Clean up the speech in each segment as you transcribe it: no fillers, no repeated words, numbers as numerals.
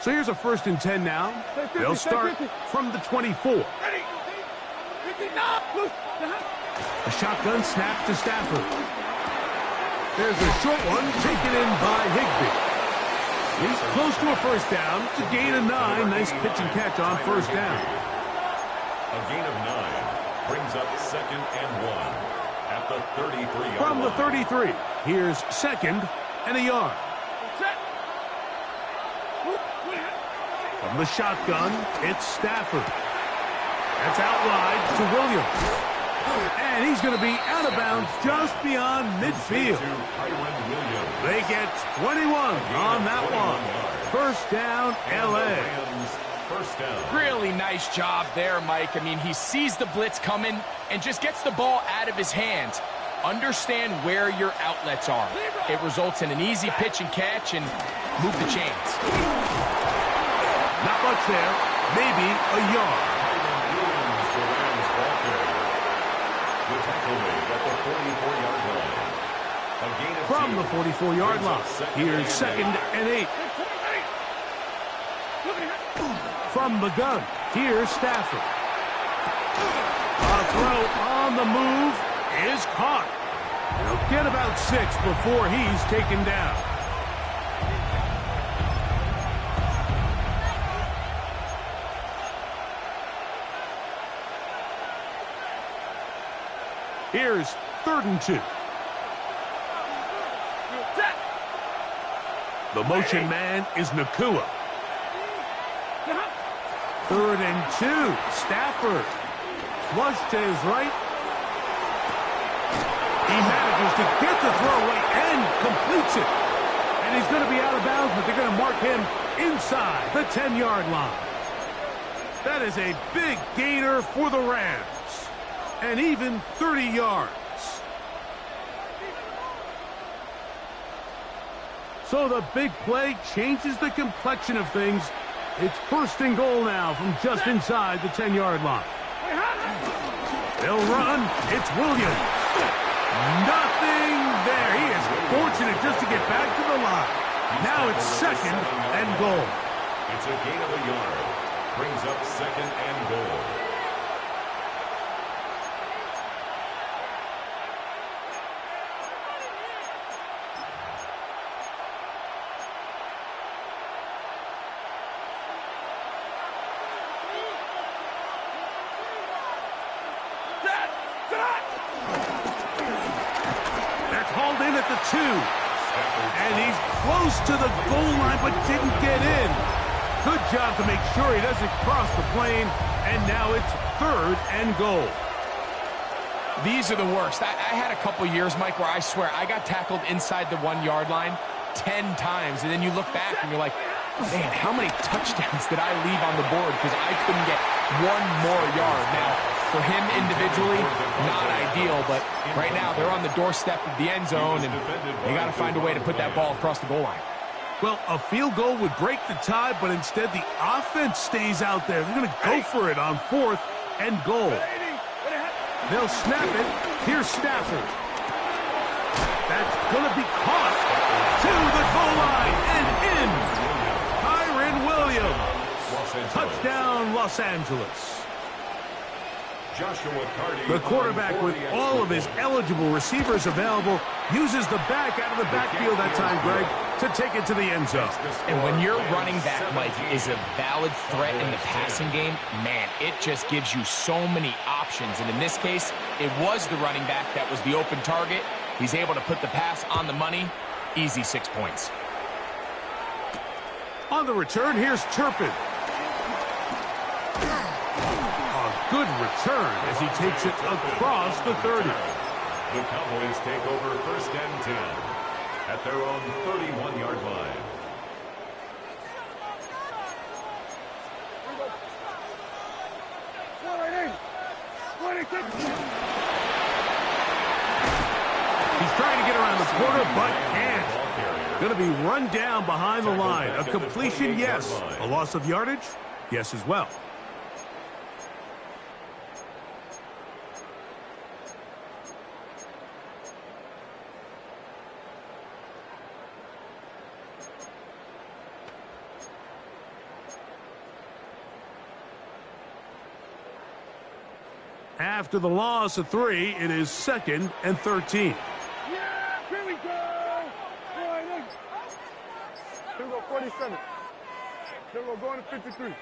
So here's a 1st and 10 now. They'll start from the 24. A shotgun snap to Stafford. There's a short one taken in by Higbee. He's close to a 1st down. It's a gain of 9. Nice pitch and catch on 1st down. A gain of 9 brings up 2nd and 1 at the 33-yard From the line. 33, here's 2nd and a yard. From the shotgun, it's Stafford. That's out wide to Williams. And he's going to be out of bounds just beyond midfield. They get 21 on that one. 1st down, L.A. First down. Really nice job there, Mike. I mean, he sees the blitz coming and just gets the ball out of his hands. Understand where your outlets are. It results in an easy pitch and catch and move the chains. Not much there. Maybe a yard. Williams, the Rams ball carrier. The tackle made at the 44-yard line. A gain of From 2 the 44-yard brings up line, 2nd here's 2nd and 8. From the gun, here's Stafford. A throw on the move is caught. He'll get about 6 before he's taken down. Here's 3rd and 2. The motion man is Nakua. 3rd and 2. Stafford. Flush to his right. He manages to get the throw away and completes it. And he's going to be out of bounds, but they're going to mark him inside the 10-yard line. That is a big gainer for the Rams. And even 30 yards. So the big play changes the complexion of things. It's 1st and goal now from just inside the 10-yard line. They'll run. It's Williams. Nothing there. He is fortunate just to get back to the line. Now it's 2nd and goal. It's a gain of a yard. Brings up 2nd and goal. That's hauled in at the 2. And he's close to the goal line but didn't get in. Good job to make sure he doesn't cross the plane. And now it's 3rd and goal. These are the worst. I had a couple years, Mike, where I swear I got tackled inside the 1-yard line 10 times. And then you look back and you're like, man, how many touchdowns did I leave on the board because I couldn't get one more yard? Now, for him individually, not ideal, but right now they're on the doorstep of the end zone, and they got to find a way to put that ball across the goal line. Well, a field goal would break the tie, but instead the offense stays out there. They're going to go for it on 4th and goal. They'll snap it. Here's Stafford. That's going to be caught to the goal line and in. Kyren Williams. Touchdown, Los Angeles. The quarterback, with all of his eligible receivers available, uses the back out of the backfield that time, Greg, to take it to the end zone. And when your running back, Mike, is a valid threat in the passing game, man, it just gives you so many options. And in this case, it was the running back that was the open target. He's able to put the pass on the money. Easy 6 points. On the return, here's Turpin. Good return as he takes it across the 30. The Cowboys take over 1st and 10 at their own 31-yard line. He's trying to get around the corner, but can't. Going to be run down behind the line. A completion, yes. A loss of yardage, yes as well. After the loss of 3, it is 2nd and 13. Yeah, here we go. All right, next. Here we go, 47. Here we go, going to 53.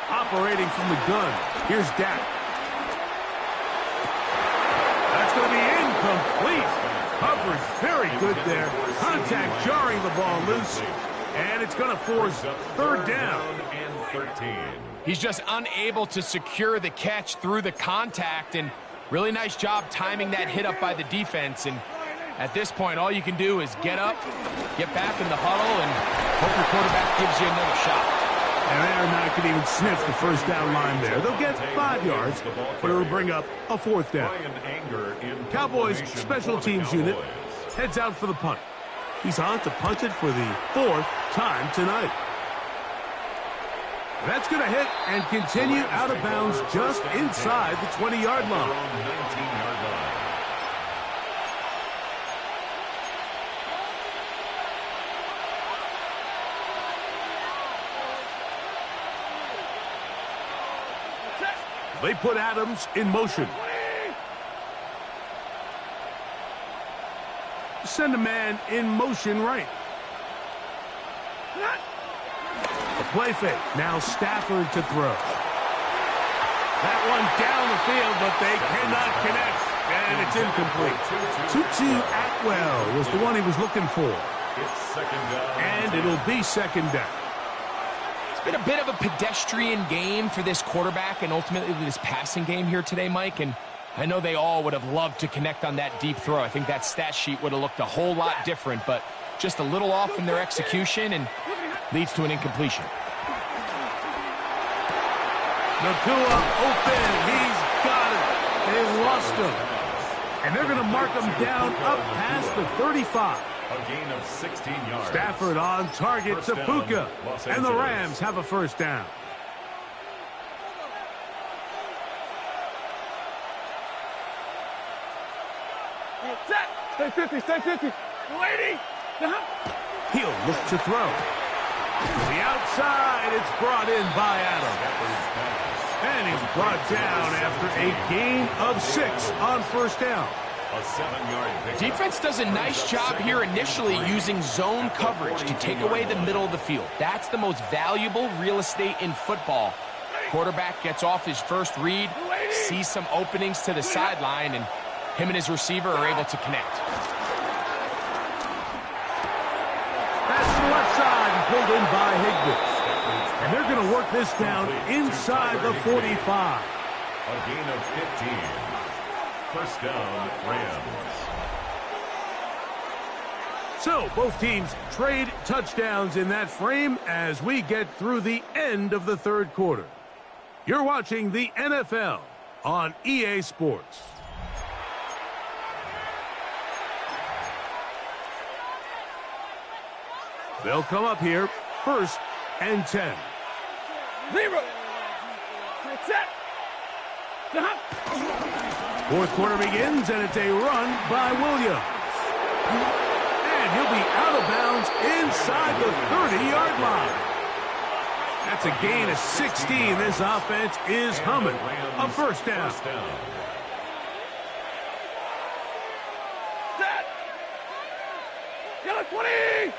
Operating from the gun. Here's Dak. That's going to be incomplete. Coverage very good there. Contact jarring the ball loose. And it's going to force 3rd down. And 13. He's just unable to secure the catch through the contact, and really nice job timing that hit up by the defense. And at this point, all you can do is get up, get back in the huddle, and hope your quarterback gives you another shot. And they're not going to even sniff the 1st down line there. They'll get 5 yards, but it'll bring up a 4th down. Cowboys special teams unit heads out for the punt. He's on to punt it for the 4th time tonight. That's going to hit and continue out of bounds just inside the 20-yard line. 19-yard line. They put Adams in motion. Send a man in motion right. The play fake. Now Stafford to throw. That one down the field, but they cannot connect. And it's incomplete. Tutu Atwell was the one he was looking for. It's 2nd down. And it'll be 2nd down. It's been a bit of a pedestrian game for this quarterback and ultimately this passing game here today, Mike. And I know they all would have loved to connect on that deep throw. I think that stat sheet would have looked a whole lot different, but just a little off in their execution and leads to an incompletion. Nakua open. He's got it. They lost him. And they're going to mark him down up past the 35. A gain of 16 yards. Stafford on target to Puka. And the Rams have a 1st down. Stay 50, stay 50. Lady! He'll look to throw. To the outside, it's brought in by Adams. And he's brought down after a gain of 6 on 1st down. A 7-yard pickup. Defense does a nice job here initially using zone coverage to take away the middle of the field. That's the most valuable real estate in football. Quarterback gets off his first read, sees some openings to the sideline, and him and his receiver are able to connect. That's the left side pulled in by Higbee. And they're going to work this down inside the 45. A gain of 15. 1st down, Rams. So both teams trade touchdowns in that frame as we get through the end of the 3rd quarter. You're watching the NFL on EA Sports. They'll come up here 1st and 10. 0. Set. 4th quarter begins, and it's a run by Williams. And he'll be out of bounds inside the 30-yard line. That's a gain of 16. This offense is humming. A 1st down. Set. Yellow 20.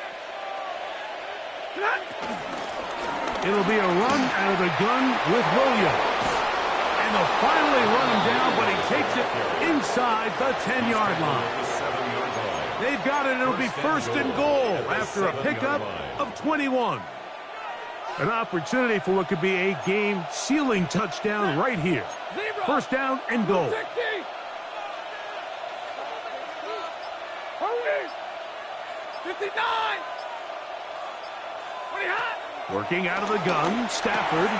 It'll be a run out of the gun with Williams. And they'll finally run him down, but he takes it inside the 10-yard line. They've got it. It'll be 1st and goal after a pickup of 21. An opportunity for what could be a game-sealing touchdown right here. 1st down and goal. Hurry! 59! Working out of the gun, Stafford.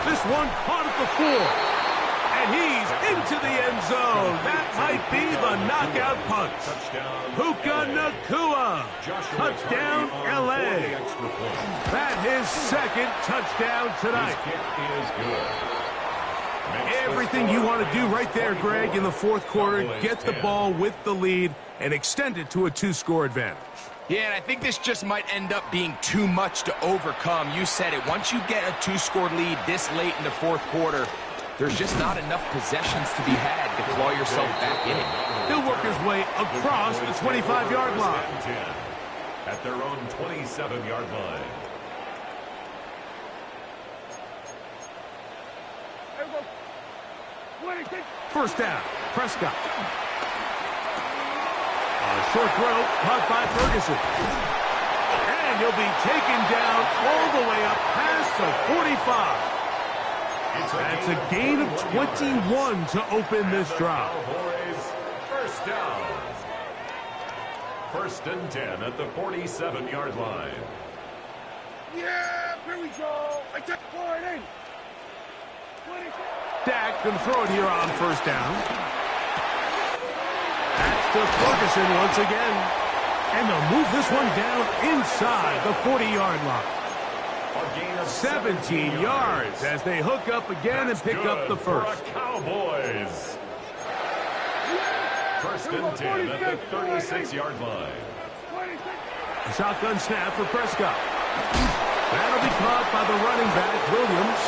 This one caught at the 4. And he's into the end zone. That might be the knockout punch. Puka Nakua. Touchdown, L.A. That his 2nd touchdown tonight. Everything you want to do right there, Greg, in the fourth quarter. Get the ball with the lead and extend it to a 2-score advantage. Yeah, and I think this just might end up being too much to overcome. You said it. Once you get a 2-score lead this late in the fourth quarter, there's just not enough possessions to be had to claw yourself back in it. He'll work his way across the 25-yard line. At their own 27-yard line. First down, Prescott. A short throw, caught by Ferguson. And he'll be taken down all the way up past the 45. That's a gain of 21 to open this drive. First down. First and 10 at the 47-yard line. Yeah, here we go. I took forward in. Dak can throw it here on first down. That's to Ferguson once again. And they'll move this one down inside the 40-yard line. 17 yards as they hook up again and pick up the first. Cowboys. First and 10 at the 36-yard line. A shotgun snap for Prescott. That'll be caught by the running back, Williams.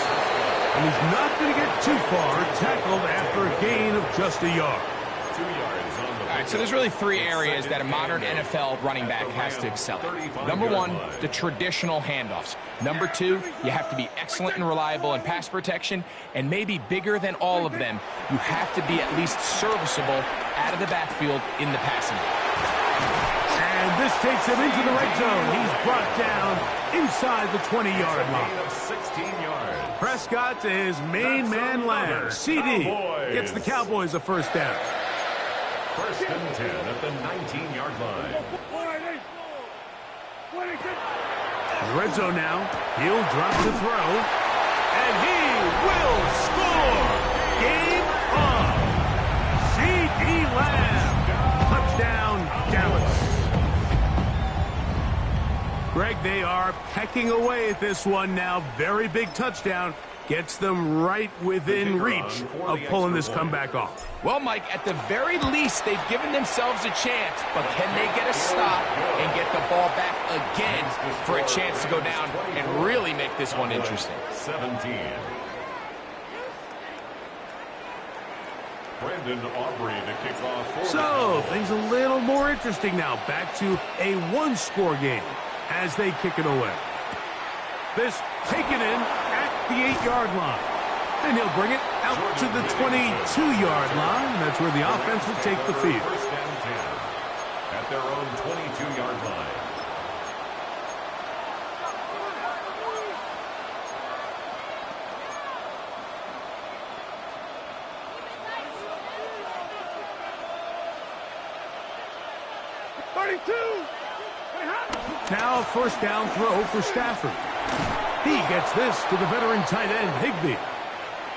And he's not going to get too far, tackled after a gain of just a yard. 2 yards on the All right, so there's really three areas that a modern NFL running back has to excel at. Number one, the traditional handoffs. Number two, you have to be excellent and reliable in pass protection. And maybe bigger than all of them, you have to be at least serviceable out of the backfield in the passing game. And this takes him into the red zone. He's brought down inside the 20-yard line. 16 yards. Prescott to his main man Lamb. CD gets the Cowboys a first down. First and 10 at the 19-yard line. Red zone now. He'll drop to throw. And he will score. Game on. CD Lamb. Touchdown, Dallas. Greg, they are pecking away at this one now. Very big touchdown. Gets them right within reach of pulling this comeback off. Well, Mike, at the very least, they've given themselves a chance, but can they get a stop and get the ball back again for a chance to go down and really make this one interesting? 17. Brandon Aubrey to kick off. So, things a little more interesting now. Back to a one-score game as they kick it away. This taken in at the 8-yard line. And he'll bring it out to the 22-yard line. That's where the offense will take the field. First and 10 at their own 22-yard line. Now a first down throw for Stafford. He gets this to the veteran tight end, Higbee.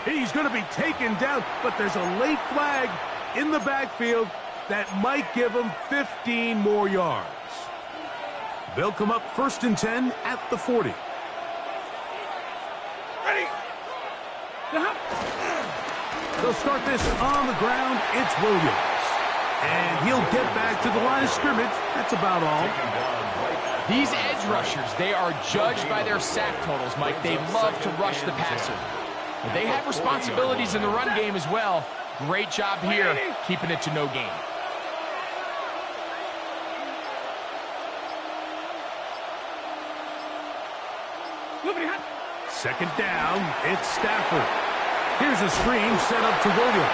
He's going to be taken down, but there's a late flag in the backfield that might give him 15 more yards. They'll come up first and 10 at the 40. Ready. They'll start this on the ground. It's Williams. And he'll get back to the line of scrimmage. That's about all. These edge rushers, they are judged by their sack totals, Mike. They love to rush the passer. But they have responsibilities in the run game as well. Great job here, keeping it to no gain. Second down, it's Stafford. Here's a screen set up to Williams.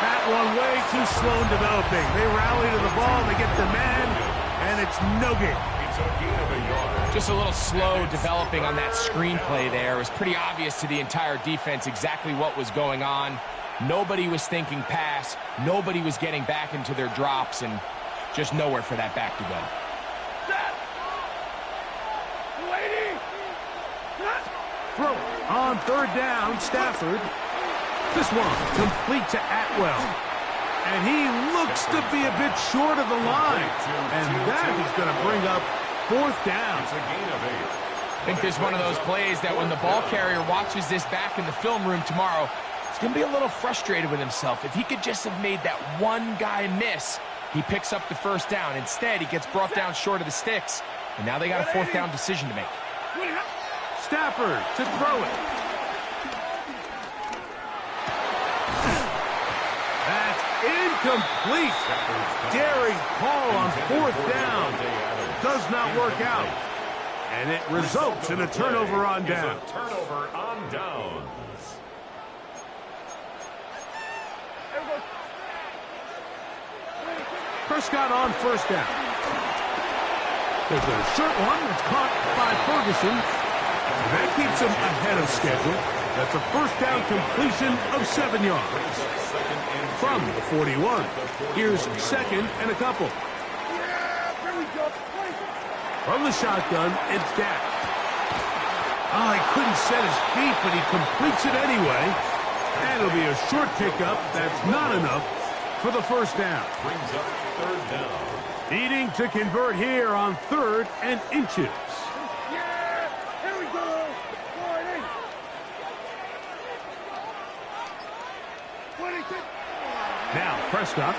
That one way too slow in developing. They rally to the ball, they get the man, and it's no gain. Just a little slow developing on that screenplay there. It was pretty obvious to the entire defense exactly what was going on. Nobody was thinking pass. Nobody was getting back into their drops, and just nowhere for that back to go. Throw on third down, Stafford. This one complete to Atwell. And he looks to be a bit short of the line. And that is going to bring up fourth down. It's a gain of 8. I think there's one of those plays that when the ball carrier watches this back in the film room tomorrow, it's going to be a little frustrated with himself. If he could just have made that one guy miss, he picks up the first down. Instead, he gets brought down short of the sticks, and now they got a fourth down decision to make. Stafford to throw it. That's incomplete. Daring call on fourth down. Does not work out. And it results in a turnover on down. Turnover on downs. Prescott on first down. There's a short one that's caught by Ferguson. And that keeps him ahead of schedule. That's a first down completion of 7 yards. From the 41. Here's second and a couple. From the shotgun, it's Dak. Oh, he couldn't set his feet, but he completes it anyway. And it'll be a short pickup. That's not enough for the first down. Brings up third down. Needing to convert here on 3rd and inches. Yeah, here we go. Now Prescott,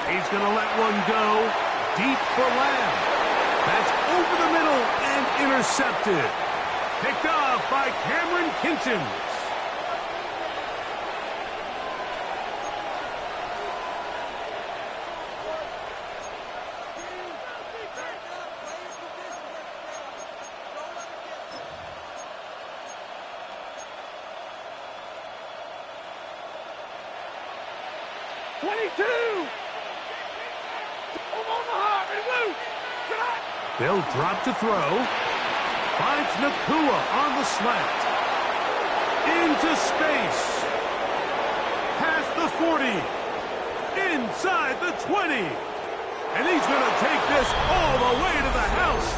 he's going to let one go deep for Lamb. That's over the middle and intercepted. Picked off by Cameron Kinchins. They'll drop to throw. Finds Nakua on the slant. Into space. Past the 40. Inside the 20. And he's going to take this all the way to the house.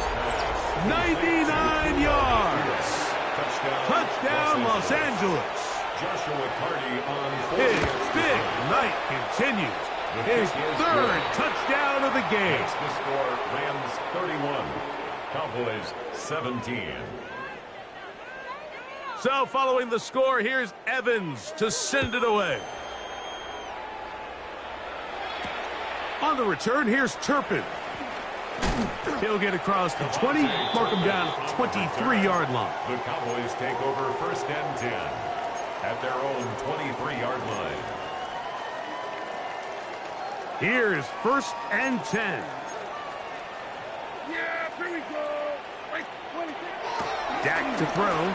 99 yards. Touchdown Los Angeles. Joshua Carty on His big night continues. His 3rd touchdown of the game. Makes the score Rams 31, Cowboys 17. So following the score, here's Evans to send it away. On the return, here's Turpin. He'll get across the 20, mark him down at the 23-yard line. The Cowboys take over 1st and 10 at their own 23-yard line. Here's 1st and 10. Yeah, here we go. Dak to throw.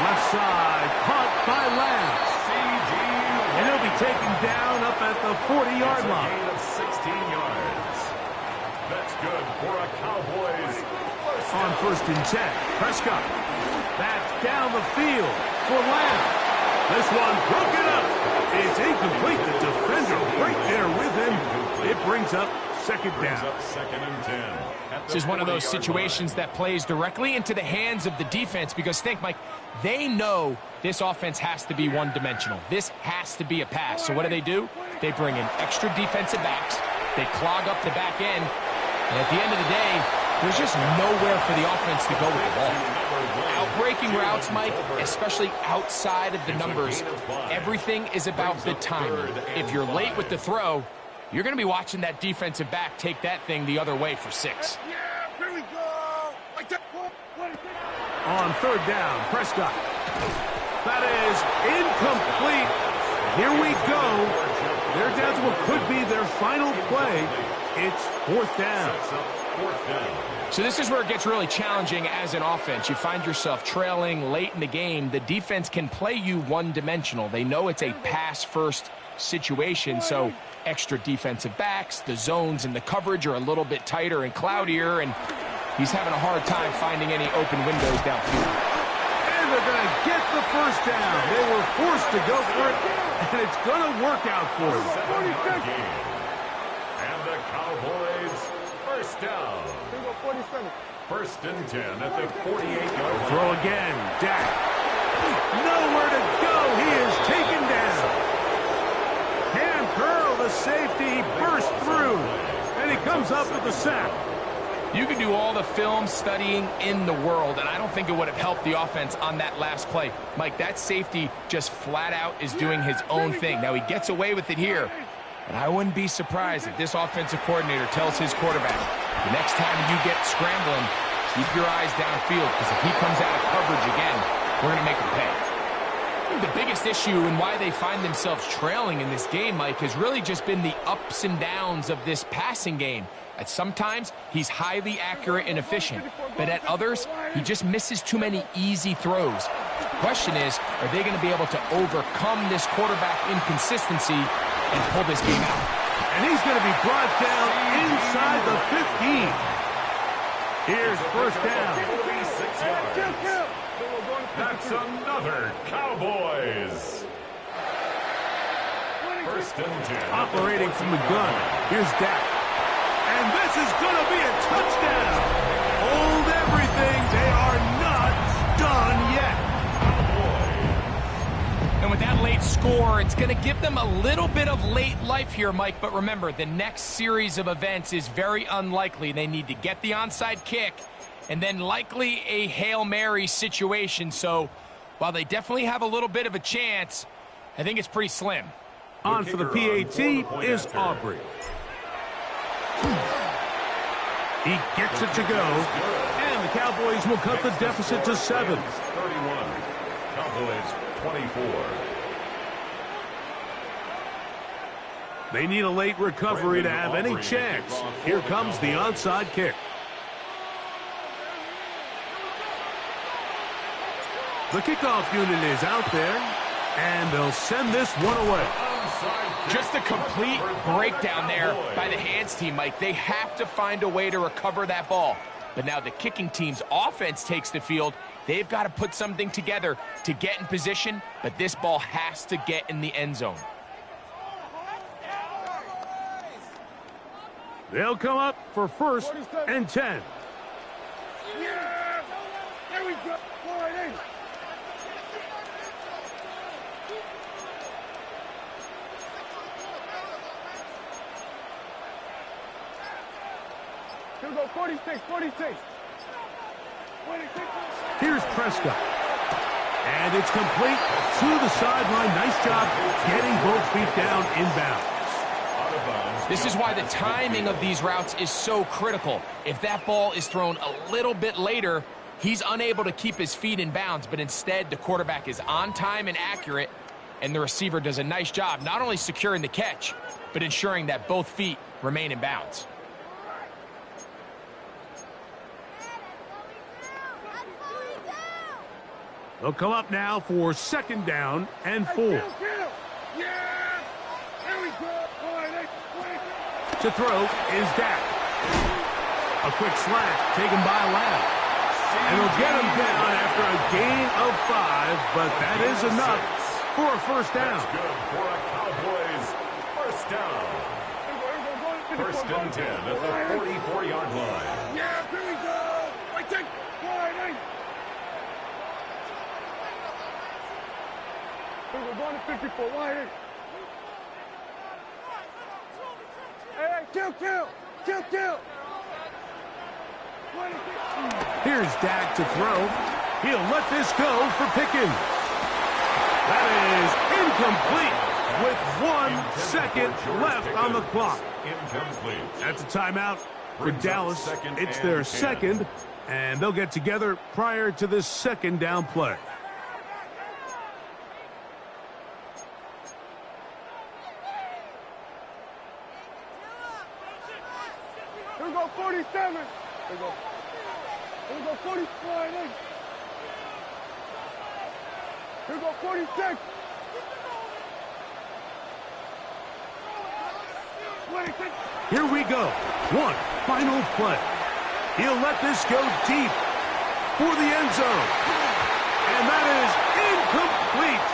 Left side, caught by Lamb. And he'll be taken down up at the 40-yard line. Gain of 16 yards. That's good for a Cowboys. On 1st and 10, Prescott. That's down the field for Lamb. This one broken up. It's incomplete. The defender right there with him. It brings up 2nd down. 2nd and 10. This is one of those situations that plays directly into the hands of the defense because think, Mike, they know this offense has to be one-dimensional. This has to be a pass. So what do? They bring in extra defensive backs. They clog up the back end. And at the end of the day, there's just nowhere for the offense to go with the ball. Outbreaking routes, Mike, especially outside of the numbers, everything is about the timing. If you're late with the throw, you're going to be watching that defensive back take that thing the other way for 6. Yeah, here we go. On 3rd down, Prescott. That is incomplete. Here we go. They're down to what could be their final play. It's 4th down. So this is where it gets really challenging as an offense. You find yourself trailing late in the game. The defense can play you one-dimensional. They know it's a pass-first situation, so extra defensive backs, the zones and the coverage are a little bit tighter and cloudier, and he's having a hard time finding any open windows downfield. And they're going to get the first down. They were forced to go for it, and it's going to work out for them. And the Cowboys first down. 47. 1st and 10 at the 48-yard line. Throw again. Dak. Nowhere to go. He is taken down. Cam Curl, the safety, burst through. And he comes up with the sack. You can do all the film studying in the world, and I don't think it would have helped the offense on that last play. Mike, that safety just flat out is doing his own thing. Now, he gets away with it here, but I wouldn't be surprised if this offensive coordinator tells his quarterback, the next time you get scrambling, keep your eyes downfield, because if he comes out of coverage again, we're going to make him pay. I think the biggest issue and why they find themselves trailing in this game, Mike, has really just been the ups and downs of this passing game. At sometimes, he's highly accurate and efficient, but at others, he just misses too many easy throws. The question is, are they going to be able to overcome this quarterback inconsistency and pull this game out? And he's going to be brought down inside the 15. Here's first down. That's another Cowboys. First and 10. Operating from the gun. Here's Dak. And this is going to be a touchdown. Hold everything. They are not done yet. And with that late score, it's going to give them a little bit of late life here, Mike. But remember, the next series of events is very unlikely. They need to get the onside kick and then likely a Hail Mary situation. So while they definitely have a little bit of a chance, I think it's pretty slim. On for the PAT is Aubrey. He gets it to go, and the Cowboys will cut the deficit to 7. 31. Cowboys 24. They need a late recovery to have any chance. Here comes the onside kick. The kickoff unit is out there, and they'll send this one away. Just a complete breakdown there by the hands team, Mike. They have to find a way to recover that ball. But now the kicking team's offense takes the field. They've got to put something together to get in position, but this ball has to get in the end zone. They'll come up for first and 10. Yeah! There we go. All right, in. Here we go, 46, 46. Here's Prescott. And it's complete to the sideline. Nice job getting both feet down inbounds. This is why the timing of these routes is so critical. If that ball is thrown a little bit later, he's unable to keep his feet in bounds, but instead the quarterback is on time and accurate, and the receiver does a nice job not only securing the catch, but ensuring that both feet remain in bounds. They'll come up now for second down and 4. Yeah! There we go. All right, To throw is Dak. A quick slant taken by Lamb. And he'll get him down after a gain of 5, but that is enough for a first down. That's good for a Cowboys first down. First and 10 at the 44-yard line. Yeah, here we go. Right take. All right, we're going to 54. Why? Hey, kill. Here's Dak to throw. He'll let this go for Pickens. That is incomplete with 1 second left on the clock. Incomplete. That's a timeout for Dallas. It's their second, and they'll get together prior to this second down play. Here we go, 47. Here we go, 44. Here we go, 46. 26. Here we go. One final play. He'll let this go deep for the end zone. And that is incomplete.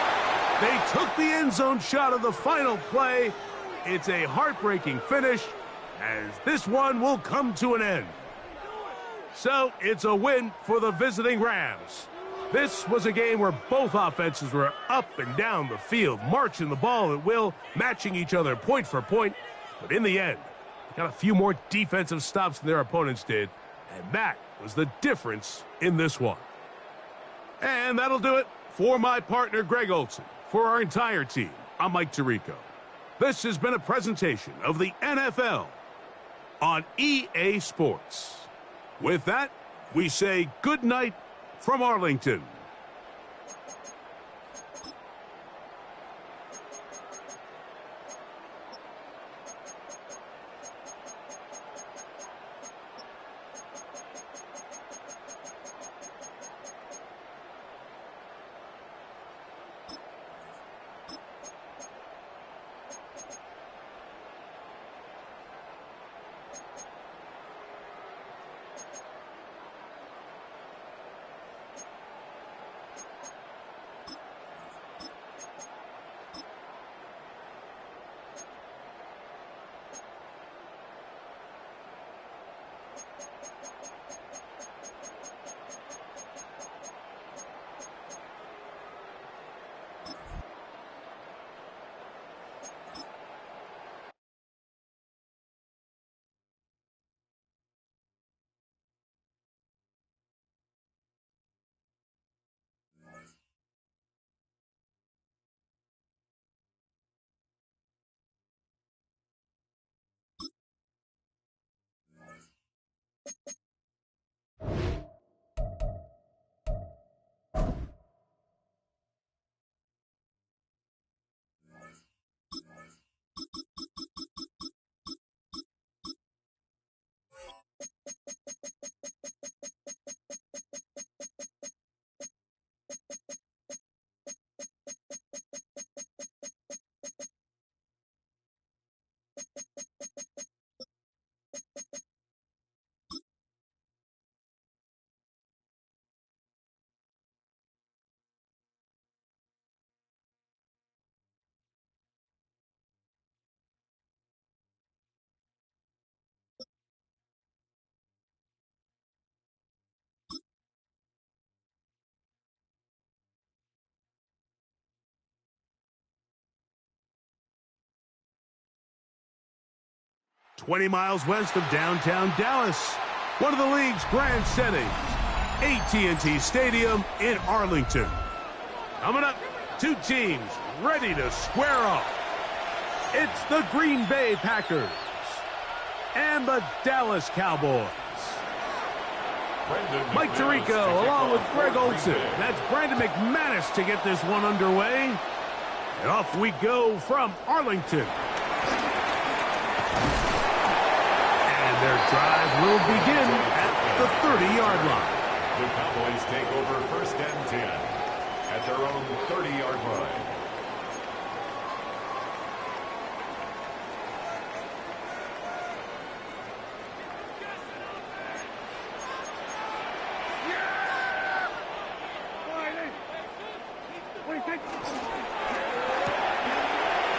They took the end zone shot of the final play. It's a heartbreaking finish, as this one will come to an end. So it's a win for the visiting Rams. This was a game where both offenses were up and down the field, marching the ball at will, matching each other point for point. But in the end, they got a few more defensive stops than their opponents did, And that was the difference in this one. And that'll do it for my partner, Greg Olson. For our entire team, I'm Mike Tirico. This has been a presentation of the NFL on EA Sports. With that, we say good night from Arlington. "20 miles west of downtown Dallas, one of the league's grand settings, AT&T Stadium in Arlington. Coming up, two teams ready to square off. It's the Green Bay Packers and the Dallas Cowboys. Mike Tirico along with Greg Olson. That's Brandon McManus to get this one underway. And off we go from Arlington. Their drive will begin at the 30-yard line. The Cowboys take over first and 10 at their own 30-yard line.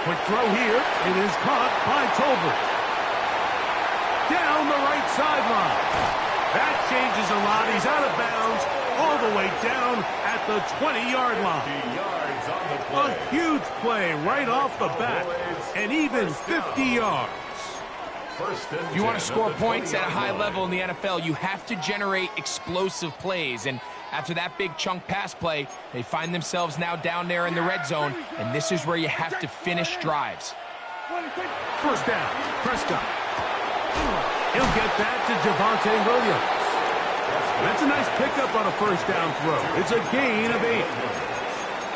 Quick throw here. It is caught by Tolbert. Down the right sideline. That changes a lot. He's out of bounds all the way down at the 20-yard line. Yards on the play. A huge play right off the bat. And even 50 yards. If you want to score points at a high level in the NFL, you have to generate explosive plays. And after that big chunk pass play, they find themselves now down there in the red zone. And this is where you have to finish drives. First down, Prescott. He'll get that to Javonte Williams. That's a nice pickup on a first down throw. It's a gain of 8.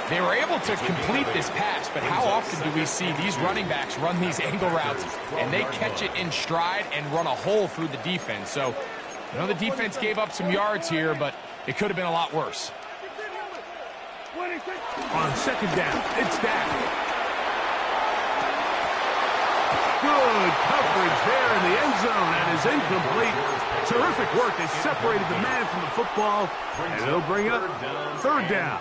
They were able to complete this pass, but how often do we see these running backs run these angle routes and they catch it in stride and run a hole through the defense? So, you know, the defense gave up some yards here, but it could have been a lot worse. On second down, it's Dak. Good coverage there in the end zone. That is incomplete. Terrific work. They separated the man from the football, and it'll bring up third down.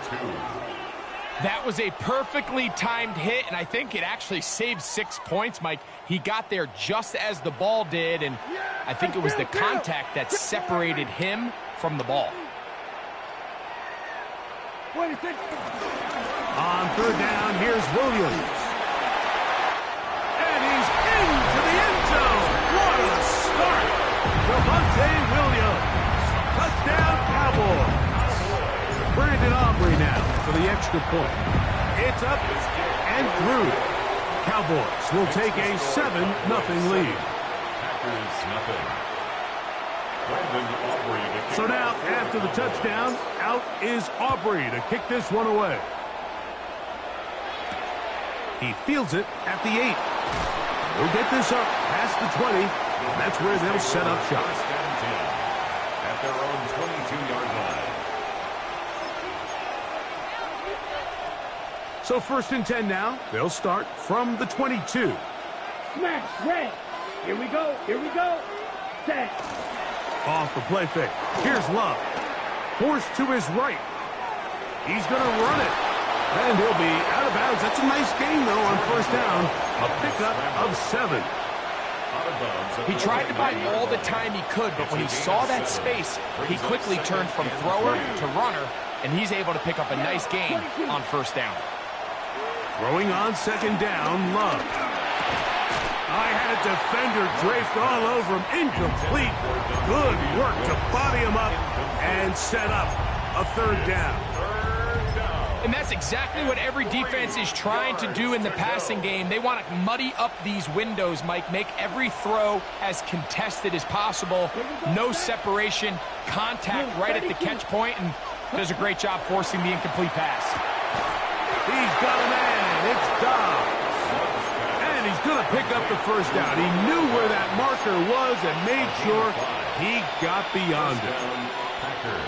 That was a perfectly timed hit, and I think it actually saved 6 points, Mike. He got there just as the ball did, and I think it was the contact that separated him from the ball. On third down, here's Williams. And he's into the end zone. What a start. Javonte Williams. Brandon Aubrey now for the extra point. It's up and through. Cowboys will take a 7-0 lead. Packers nothing. Brandon Aubrey to kick So now, after the touchdown, out is Aubrey to kick this one away. He fields it at the 8. He'll get this up past the 20. And that's where they'll set up shop. First and 10 at their own 22-yard line. So 1st and 10 now. They'll start from the 22. Smash, red. Here we go. Here we go. Set. Off the play fake. Here's Love. Forced to his right. He's going to run it. And he'll be out of bounds. That's a nice gain, though, on 1st down. A pickup of 7. He tried to buy all the time he could, but when he saw that space, he quickly turned from thrower to runner, and he's able to pick up a nice gain on 1st down. Throwing on 2nd down, Love. I had a defender draped all over him. Incomplete. Good work to body him up and set up a 3rd down. And that's exactly what every defense is trying to do in the passing game. They want to muddy up these windows, Mike, make every throw as contested as possible. No separation, contact right at the catch point, and does a great job forcing the incomplete pass. He's got a man. It's Dobbs. And he's going to pick up the 1st down. He knew where that marker was and made sure he got beyond it.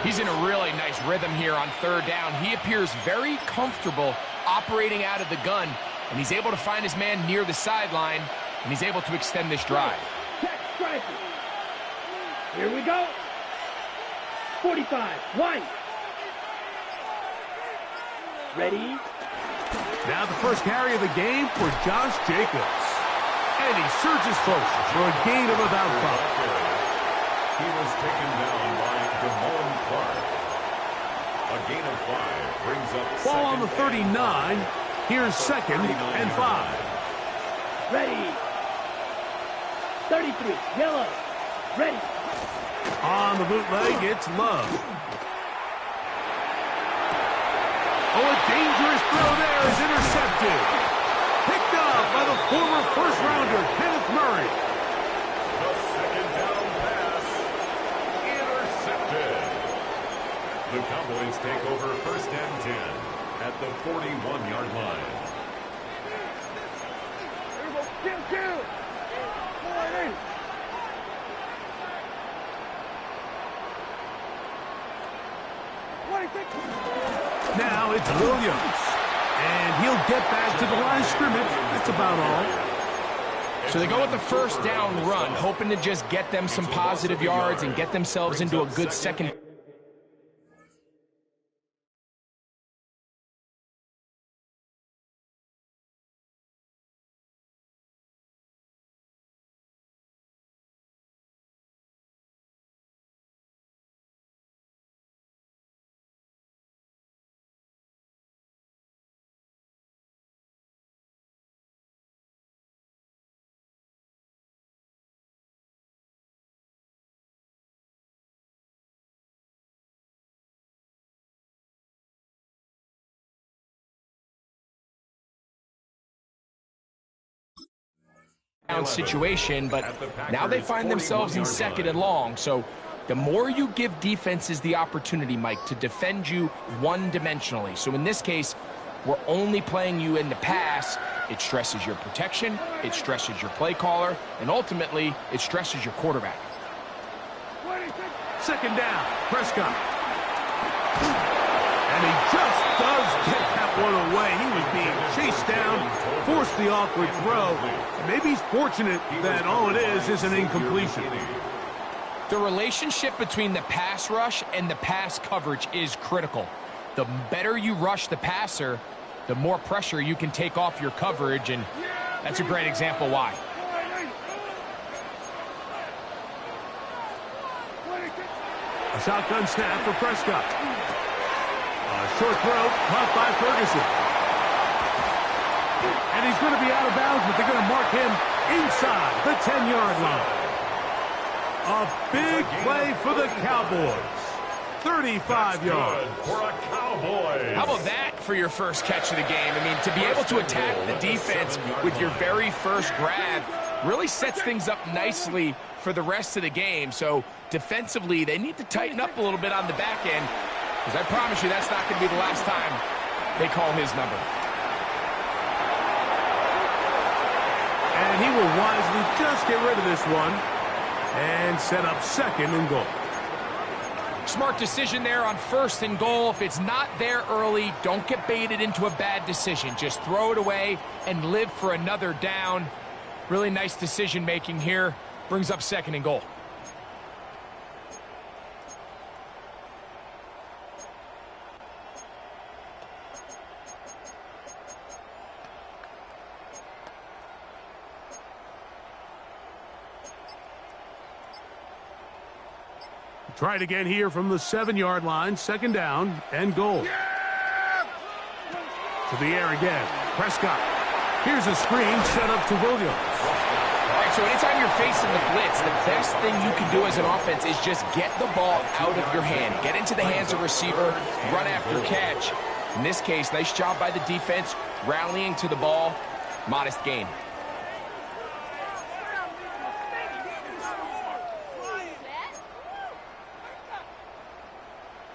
He's in a really nice rhythm here on 3rd down. He appears very comfortable operating out of the gun, and he's able to find his man near the sideline, and he's able to extend this drive. Here we go. 45, 1. Ready? Now the first carry of the game for Josh Jacobs. And he surges forward for a gain of about 5. He was taken down by Damone Clark. A gain of 5 brings up Ball on the 2nd 39. Here's 2nd and 5. Ready. 33, yellow. Ready. On the bootleg, it's Love. Oh, a dangerous throw there is intercepted. Picked up by the former 1st-rounder, Kenneth Murray. The 2nd down pass intercepted. The Cowboys take over 1st and 10 at the 41-yard line. Here we go. Kill. Now it's Williams. And he'll get back to the line of scrimmage. That's about all. So they go with the 1st down run, hoping to just get them some positive yards and get themselves into a good second. Situation, but now they find themselves in 2nd and long. So the more you give defenses the opportunity, Mike, to defend you one-dimensionally. So in this case, we're only playing you in the pass. It stresses your protection, it stresses your play caller, and ultimately, it stresses your quarterback. 2nd down, Prescott. And he just does get that one away. He was being chased down, forced the awkward throw. Maybe he's fortunate that all it is an incompletion. The relationship between the pass rush and the pass coverage is critical. The better you rush the passer, the more pressure you can take off your coverage, and that's a great example why. A shotgun snap for Prescott. A short throw caught by Ferguson. And he's going to be out of bounds, but they're going to mark him inside the 10-yard line. A big play for the Cowboys. 35 yards. For a Cowboy Cowboys. How about that for your first catch of the game? I mean, to be able to attack the defense with your very first grab really sets things up nicely for the rest of the game. So defensively, they need to tighten up a little bit on the back end, because I promise you that's not going to be the last time they call his number. And he will wisely just get rid of this one and set up 2nd and goal. Smart decision there on 1st and goal. If it's not there early, don't get baited into a bad decision. Just throw it away and live for another down. Really nice decision making here. Brings up 2nd and goal. Try it again here from the 7-yard line. 2nd down and goal. To the air again. Prescott. Here's a screen set up to Williams. All right, so anytime you're facing the blitz, the best thing you can do as an offense is just get the ball out of your hand. Get into the hands of receiver, run after catch. In this case, nice job by the defense, rallying to the ball. Modest gain.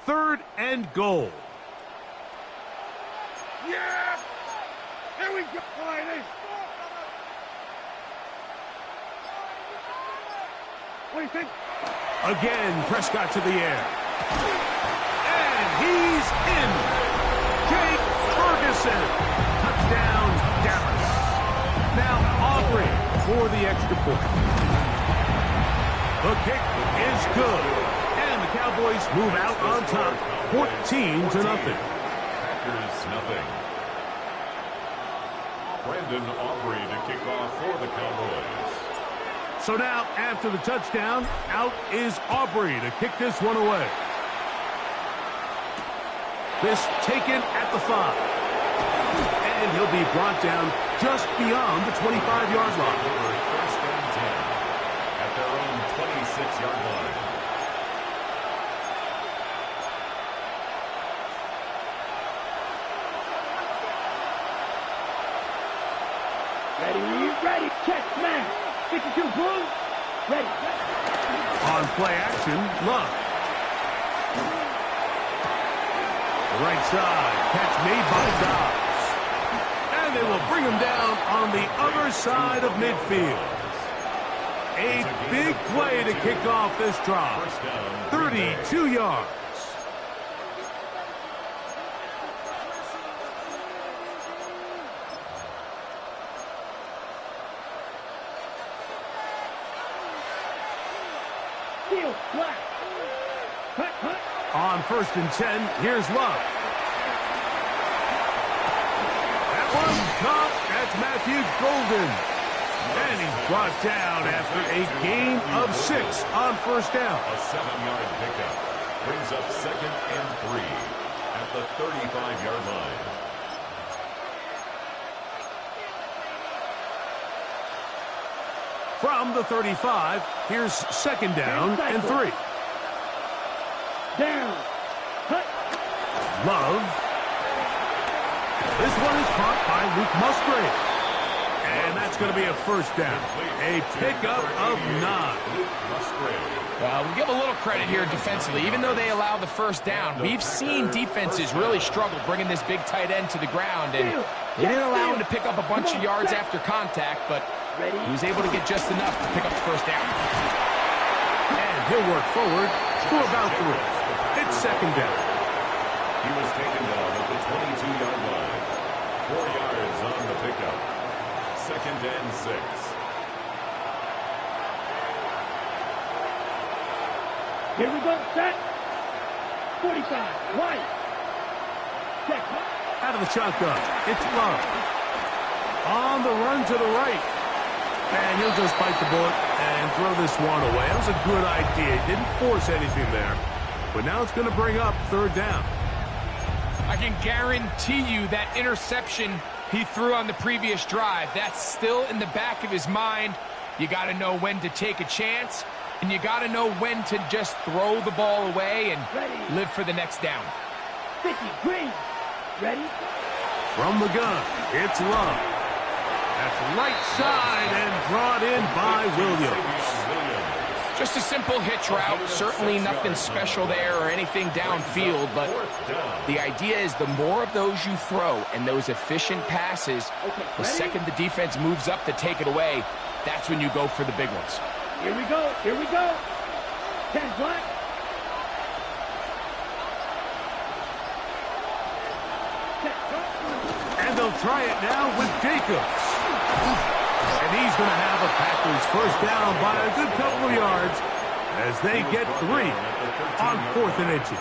3rd and goal. Yeah! Here we go! All right, hey. What do you think? Again, Prescott to the air. And he's in. Jake Ferguson. Touchdown, Dallas. Now Aubrey for the extra point. The kick is good. And the Cowboys move out on top, 14-0. Packers nothing. Brandon Aubrey to kick off for the Cowboys. So now, after the touchdown, out is Aubrey to kick this one away. This taken at the 5. And he'll be brought down just beyond the 25-yard line. 1st and 10 at their own 26-yard line. Ready, check, man. 52 blue, ready. On play action, Love. Right side, catch made by Dobbs. And they will bring him down on the other side of midfield. A big play to kick off this drive. 32 yards. On 1st and 10, here's Love. That one caught. That's Matthew Golden. And he's brought down after a gain of 6 on 1st down. A 7-yard pickup brings up 2nd and 3 at the 35-yard line. From the 35, here's 2nd down and 3. Down. Cut. Love. This one is caught by Luke Musgrave. And that's going to be a 1st down. A pickup of 9. We'll give a little credit here defensively. Even though they allow the 1st down, we've seen defenses really struggle bringing this big tight end to the ground. And they didn't allow him to pick up a bunch of yards after contact, but he was able to get just enough to pick up the 1st down. And he'll work forward for about 3. It's 2nd down. He was taken down at the 22-yard line. 4 yards on the pickup. 2nd and 6. Here we go, set. 45, right. Check. Out of the shotgun, it's Love. On the run to the right. And he'll just bite the bullet and throw this one away. That was a good idea. He didn't force anything there. But now it's going to bring up 3rd down. I can guarantee you that interception he threw on the previous drive, that's still in the back of his mind. You got to know when to take a chance, and you got to know when to just throw the ball away and live for the next down. 50, green. Ready? From the gun, it's Love. That's right side and brought in by Williams. Just a simple hitch route. Certainly nothing special there or anything downfield, but the idea is the more of those you throw and those efficient passes, the second the defense moves up to take it away, that's when you go for the big ones. Here we go. Here we go. 10 black. And they'll try it now with Jacobs. And he's going to have a Packers first down by a good couple of yards as they get 3 on 4th and inches.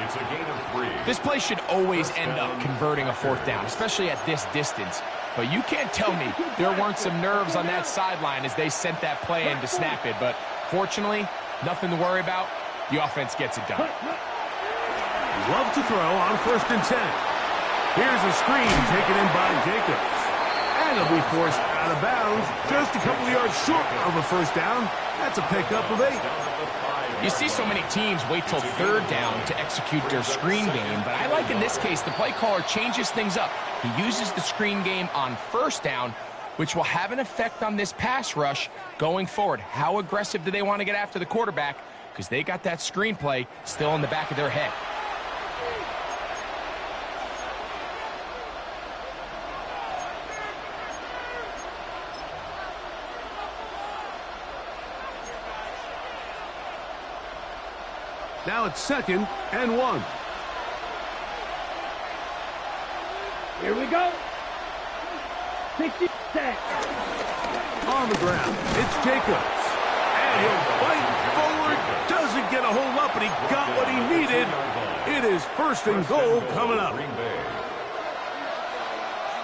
It's a gain of 3. This play should always end up converting a 4th down, especially at this distance. But you can't tell me there weren't some nerves on that sideline as they sent that play in to snap it. But fortunately, nothing to worry about. The offense gets it done. Love to throw on 1st and 10. Here's a screen taken in by Jacobs. And he'll be forced out of bounds just a couple of yards short of a first down. That's a pickup of 8. You see so many teams wait till 3rd down to execute their screen game, but I like in this case the play caller changes things up. He uses the screen game on 1st down, which will have an effect on this pass rush going forward. How aggressive do they want to get after the quarterback? Because they got that screen play still in the back of their head. Now it's 2nd and 1. Here we go. 60 seconds. On the ground, it's Jacobs. And he'll fight forward. Doesn't get a hold up, but he got what he needed. It is 1st and goal coming up.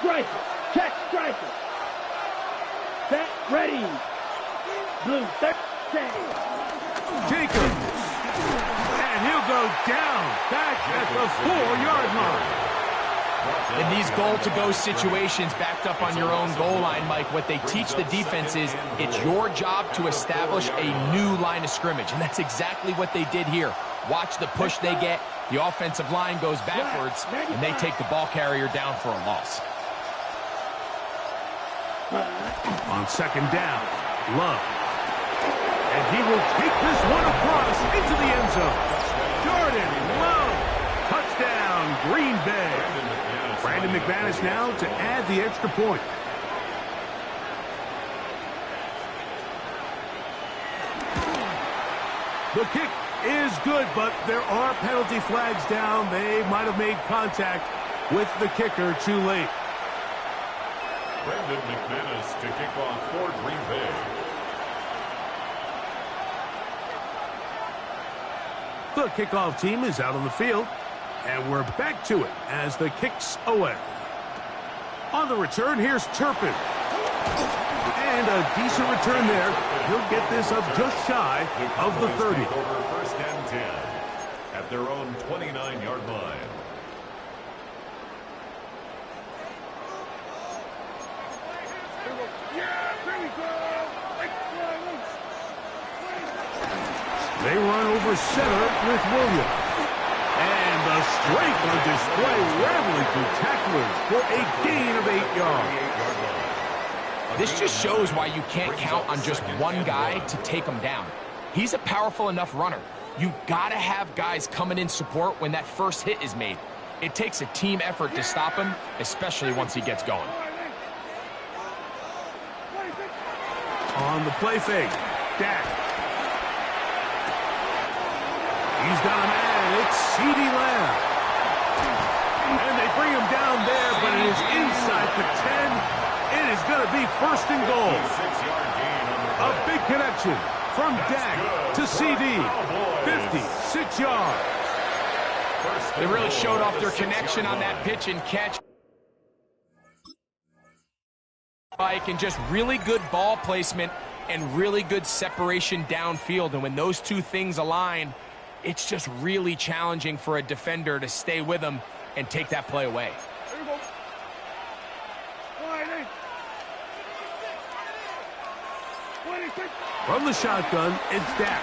Striker. Check striker. Set. Ready. Blue. 30 seconds. Jacobs. And he'll go down back at the 4-yard line. In these goal-to-go situations backed up on your own goal line, Mike, what they teach the defense is it's your job to establish a new line of scrimmage, and that's exactly what they did here. Watch the push they get. The offensive line goes backwards, and they take the ball carrier down for a loss. On 2nd down, Love. And he will take this one across into the end zone. Jordan Love. Touchdown, Green Bay. Brandon McManus now to add the extra point. The kick is good, but there are penalty flags down. They might have made contact with the kicker too late. Brandon McManus to kick off for Green Bay. The kickoff team is out on the field, and we're back to it as the kick's away. On the return, here's Turpin. And a decent return there. He'll get this up just shy of the 30. Over 1st and 10 at their own 29-yard line. They run over center with Williams. And the strength on display, rambling through tacklers for a gain of 8 yards. This just shows why you can't count on just one guy to take him down. He's a powerful enough runner. You gotta have guys coming in support when that first hit is made. It takes a team effort to stop him, especially once he gets going. On the play fake, Dak. He's got a man. It's CeeDee Lamb. And they bring him down there, but it is inside the 10. It is going to be 1st and goal. A big connection from Dak to CD. 56 yards. They really showed off their connection on that pitch and catch. And just really good ball placement and really good separation downfield. And when those two things align, it's just really challenging for a defender to stay with them and take that play away. From the shotgun, it's Dak.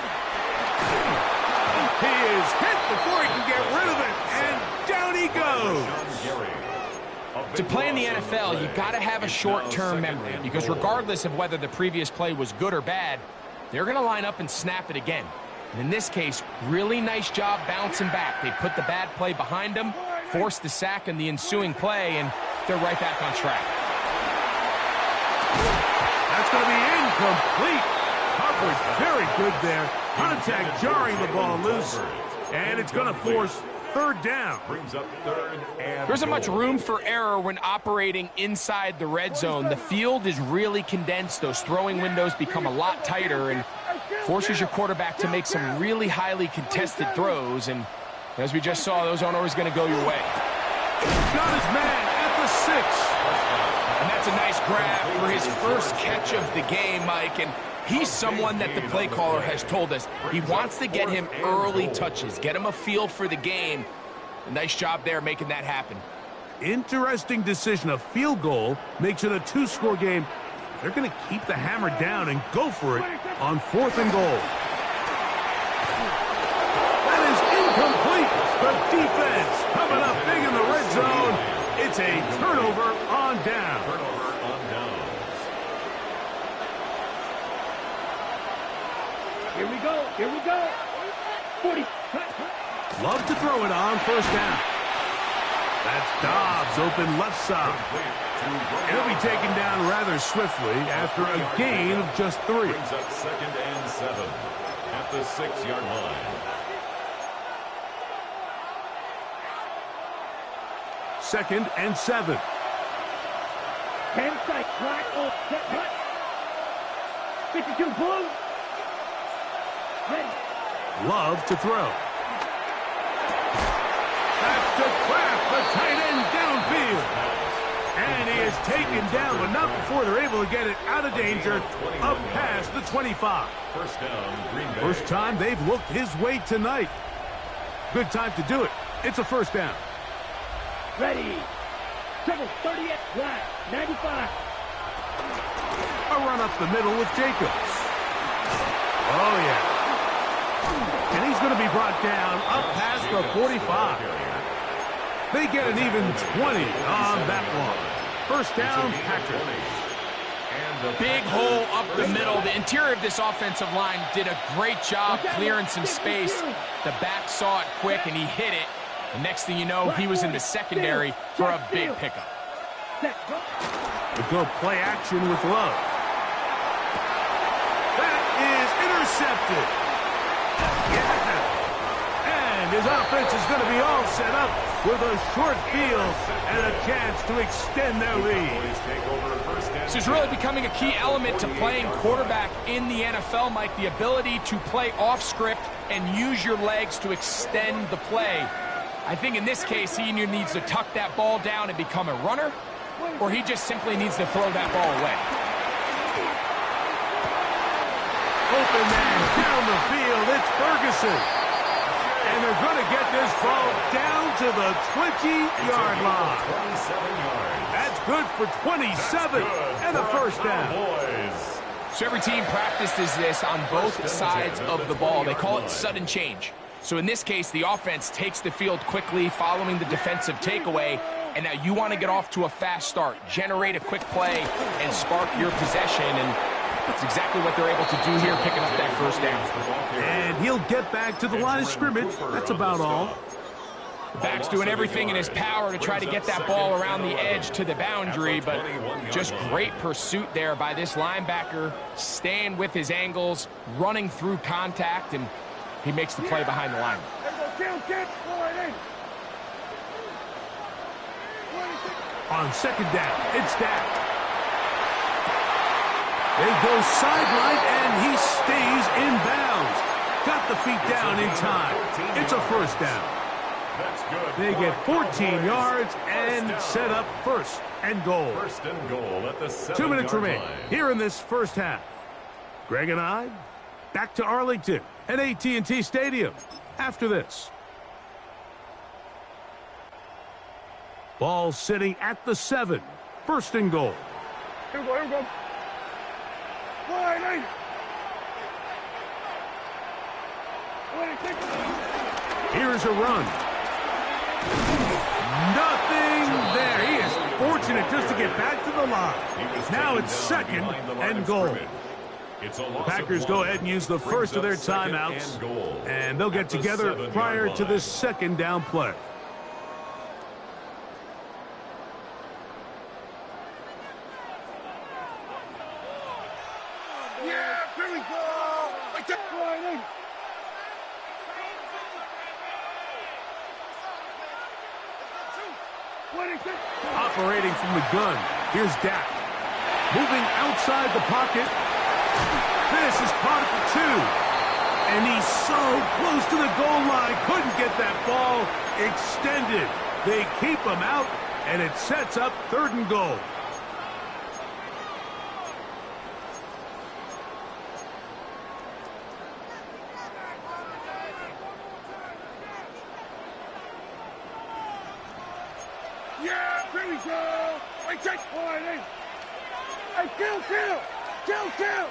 He is hit before he can get rid of it, and down he he goes. To play in the NFL, you got to have a short-term memory, because regardless of whether the previous play was good or bad, they're going to line up and snap it again. And in this case, really nice job bouncing back. They put the bad play behind them, forced the sack in the ensuing play, and they're right back on track. That's going to be incomplete. Coverage very good there. Contact jarring the ball loose. And it's going to force third down. Brings up third and There isn't much goal. room for error when operating inside the red zone. The field is really condensed. Those throwing windows become a lot tighter and forces your quarterback to make some really highly contested throws. And as we just saw, those aren't always going to go your way. Got his man at the 6. And that's a nice grab for his first catch of the game, Mike. And he's someone that the play caller has told us he wants to get him early touches, get him a feel for the game. A nice job there making that happen. Interesting decision. A field goal makes it a 2-score game. They're going to keep the hammer down and go for it on 4th and goal. That is incomplete. The defense coming up big in the red zone. It's a turnover on down. Turnover on downs. Here we go. Here we go. 40. Love to throw it on 1st down. That's Dobbs open left side. He'll be taken down rather swiftly after a gain of just 3. Brings up 2nd and 7 at the 6-yard line. 2nd and 7. 10 strike. Flag. Oh, set. Cut. 52 blue. Ready. Love to throw. That's to Kraft, the tight end downfield. And he is taken down, but not before they're able to get it out of danger up past the 25. First down, Green Bay. First time they've looked his way tonight. Good time to do it. It's a 1st down. Ready. Triple 38. Flag. 95. A run up the middle with Jacobs. Oh, yeah. And he's going to be brought down up past the 45. They get an even 20 on that one. First down, Packers. Big hole up the middle. The interior of this offensive line did a great job clearing some space. The back saw it quick, and he hit it. The next thing you know, he was in the secondary for a big pickup. We go play action with Love. That is intercepted. Yeah. And his offense is going to be all set up with a short field and a chance to extend their lead. This is really becoming a key element to playing quarterback in the NFL, Mike, the ability to play off script and use your legs to extend the play. I think in this case, he either needs to tuck that ball down and become a runner, or he just simply needs to throw that ball away. Open man down the field. It's Ferguson. And they're going to get this ball down to the 20-yard line. 27 yards. That's good for 27 and a 1st down. So every team practices this on both sides of the ball. They call it sudden change. So in this case, the offense takes the field quickly following the defensive takeaway, and now you want to get off to a fast start, generate a quick play, and spark your possession, and that's exactly what they're able to do here, picking up that 1st down. And he'll get back to the line of scrimmage. That's about all. The back's doing everything in his power to try to get that ball around the edge to the boundary, but just great pursuit there by this linebacker, staying with his angles, running through contact, and he makes the play behind the line. On 2nd down, it's Dak. They go sideline, and he stays in bounds. Got the feet down in time. It's a 1st down. They get 14 yards and set up 1st and goal. 1st and goal at the 7-yard 2 minutes remain line. here in this 1st half. Greg and I back to Arlington at AT&T Stadium after this. Ball sitting at the 7. 1st and goal. Here we go. Here we go. Here's a run. Nothing there. He is fortunate just to get back to the line. Now it's second and goal. The Packers go ahead and use the first of their timeouts, and they'll get together prior to this second down play. Yeah, here we go. Operating from the gun, here's Dak. Moving outside the pocket. This is caught at the 2. And he's so close to the goal line. Couldn't get that ball extended. They keep him out, and it sets up 3rd and goal. Yeah, here we go. Wait, check. Hey, kill.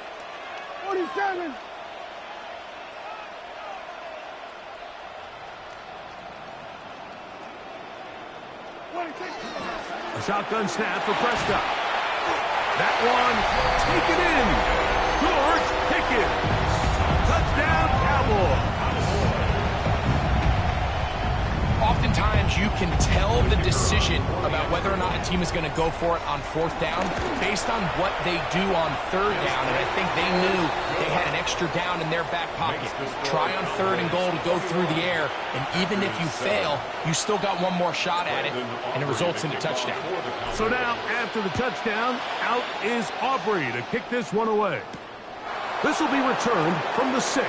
47. A shotgun snap for Prescott. That one taken in. George Pickens. Touchdown, Cowboys. Oftentimes, you can tell the decision about whether or not a team is going to go for it on 4th down based on what they do on 3rd down, and I think they knew they had an extra down in their back pocket. Try on 3rd and goal to go through the air, and even if you fail, you still got one more shot at it, and it results in a touchdown. So now, after the touchdown, out is Aubrey to kick this one away. This will be returned from the 6.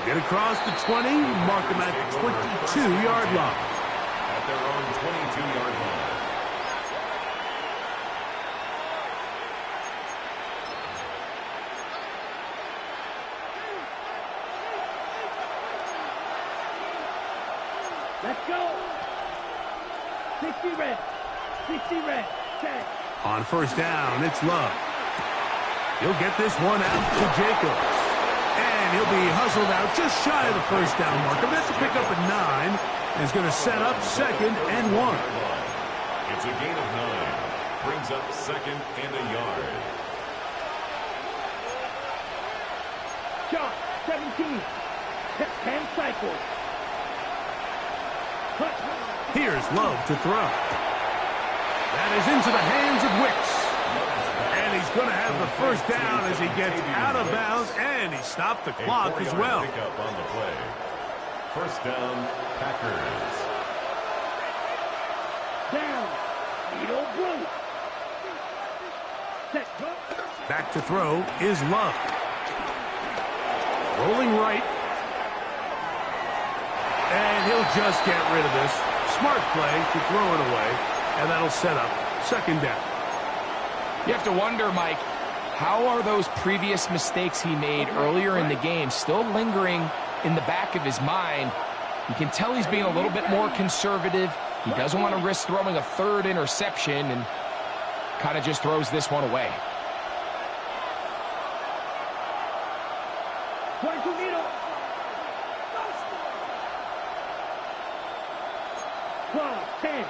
Get across the 20, mark them at the 22-yard line. At their own 22-yard line. Let's go. 60 red. 60 red. 10. On 1st down, it's Love. He'll get this one out to Jacobs. And he'll be hustled out just shy of the 1st down marker. That's a pickup at 9. And it's going to set up 2nd and 1. It's a gain of 9. Brings up 2nd and a yard. Shot. 17. 10 cycles. Here's Love to throw. That is into the hands of Wicks. And he's going to have the 1st down as he gets out of bounds, and he stopped the clock as well. Pickup on the play. 1st down, Packers. Down. Needle blue. Back to throw is Love. Rolling right. And he'll just get rid of this. Smart play to throw it away, and that'll set up 2nd down. You have to wonder, Mike, how are those previous mistakes he made earlier in the game still lingering in the back of his mind? You can tell he's being a little bit more conservative. He doesn't want to risk throwing a 3rd interception and kind of just throws this one away. 22 needle. 12, 10.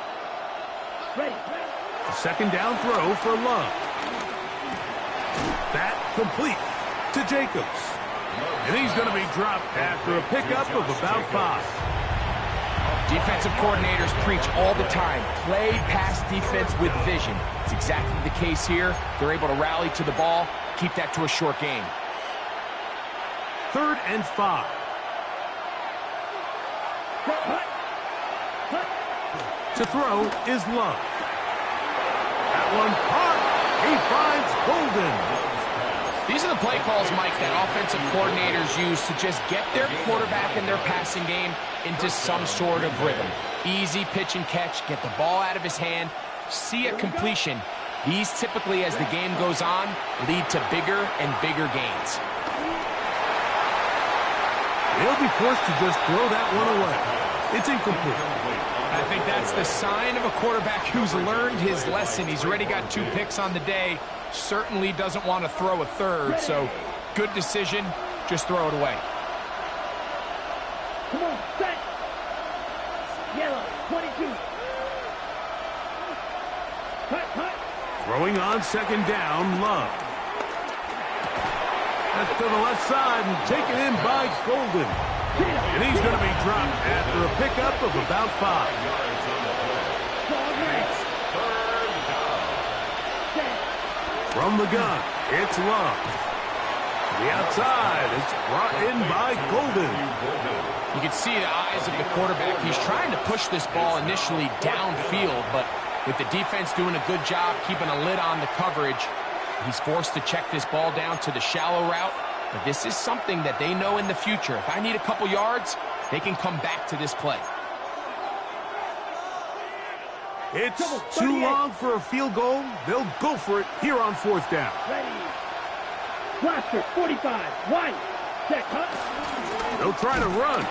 Ready. A 2nd down throw for Love. That complete to Jacobs. And he's going to be dropped after a pickup of about 5. Defensive coordinators preach all the time, play pass defense with vision. It's exactly the case here. They're able to rally to the ball, keep that to a short game. 3rd and 5. To throw is Love. That one caught. He finds Golden. These are the play calls, Mike, that offensive coordinators use to just get their quarterback and their passing game into some sort of rhythm. Easy pitch and catch, get the ball out of his hand, see a completion. These typically, as the game goes on, lead to bigger and bigger gains. He'll be forced to just throw that one away. It's incomplete. I think that's the sign of a quarterback who's learned his lesson. He's already got 2 picks on the day. Certainly doesn't want to throw a 3rd, so good decision. Just throw it away. Come on, set. Yellow, 22. Cut. Throwing on second down, Love. That's to the left side and taken in by Golden. And he's going to be dropped after a pickup of about 5. From the gun, it's Love. To the outside, it's brought in by Golden. You can see the eyes of the quarterback. He's trying to push this ball initially downfield, but with the defense doing a good job keeping a lid on the coverage, he's forced to check this ball down to the shallow route. But this is something that they know in the future. If I need a couple yards, they can come back to this play. It's too long for a field goal. They'll go for it here on 4th down. Ready. Blaster, 45. Wide. Check, cut. They'll try to run.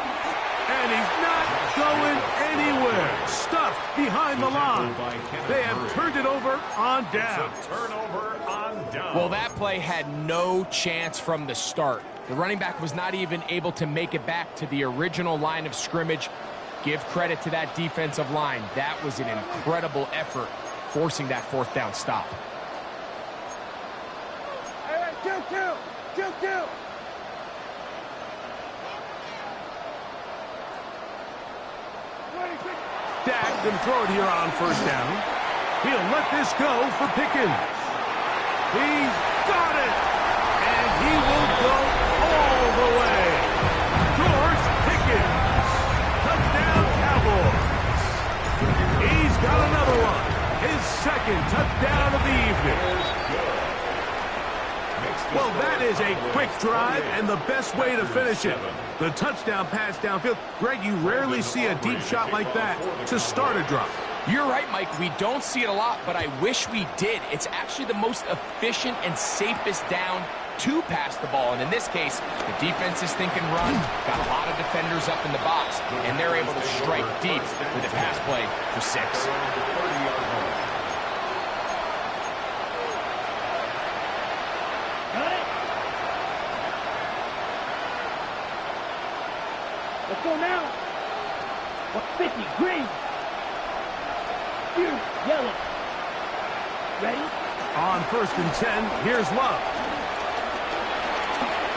And he's not going anywhere. Stuffed behind the line. They have turned it over on down. Turnover on down. Well, that play had no chance from the start. The running back was not even able to make it back to the original line of scrimmage. Give credit to that defensive line. That was an incredible effort, forcing that 4th down stop. Hey, kill. Dak can throw it here on 1st down. He'll let this go for Pickens. He's got it. And he will go all the way. George Pickens. Touchdown Cowboys. He's got another one. His 2nd touchdown of the evening. Well, that is a quick drive and the best way to finish it. The touchdown pass downfield. Greg, you rarely see a deep shot like that to start a drive. You're right, Mike. We don't see it a lot, but I wish we did. It's actually the most efficient and safest down to pass the ball. And in this case, the defense is thinking run, got a lot of defenders up in the box, and they're able to strike deep with a pass play for 6. Let's go now. 50, green. Here, yellow. Ready? On 1st and 10, here's Love.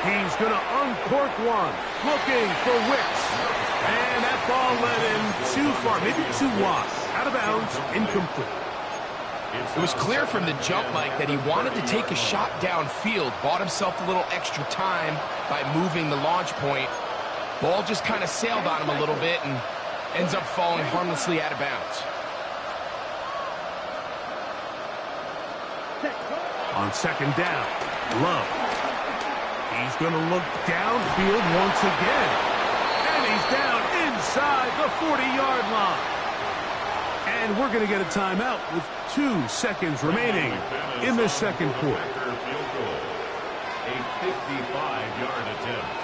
He's going to uncork one. Looking for Wicks. And that ball led him too far, maybe too wide. Out of bounds, incomplete. It was clear from the jump, Mike, that he wanted to take a shot downfield, bought himself a little extra time by moving the launch point. Ball just kind of sailed on him a little bit and ends up falling harmlessly out of bounds. On 2nd down, Love. He's going to look downfield once again. And he's down inside the 40-yard line. And we're going to get a timeout with 2 seconds remaining in the 2nd quarter. A 55-yard attempt.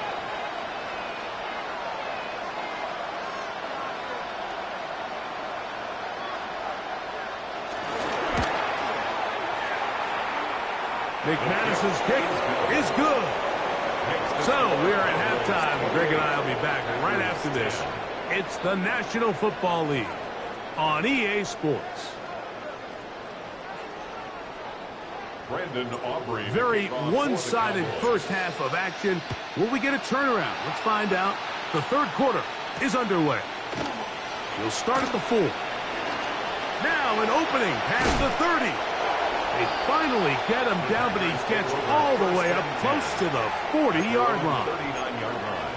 McManus's kick is good. So we are at halftime. Greg and I will be back right after this. It's the National Football League on EA Sports. Very one-sided first half of action. Will we get a turnaround? Let's find out. The 3rd quarter is underway. We'll start at the 4. Now an opening past the 30. They finally get him down, but he gets all the way up close to the 40-yard line. 39-yard line.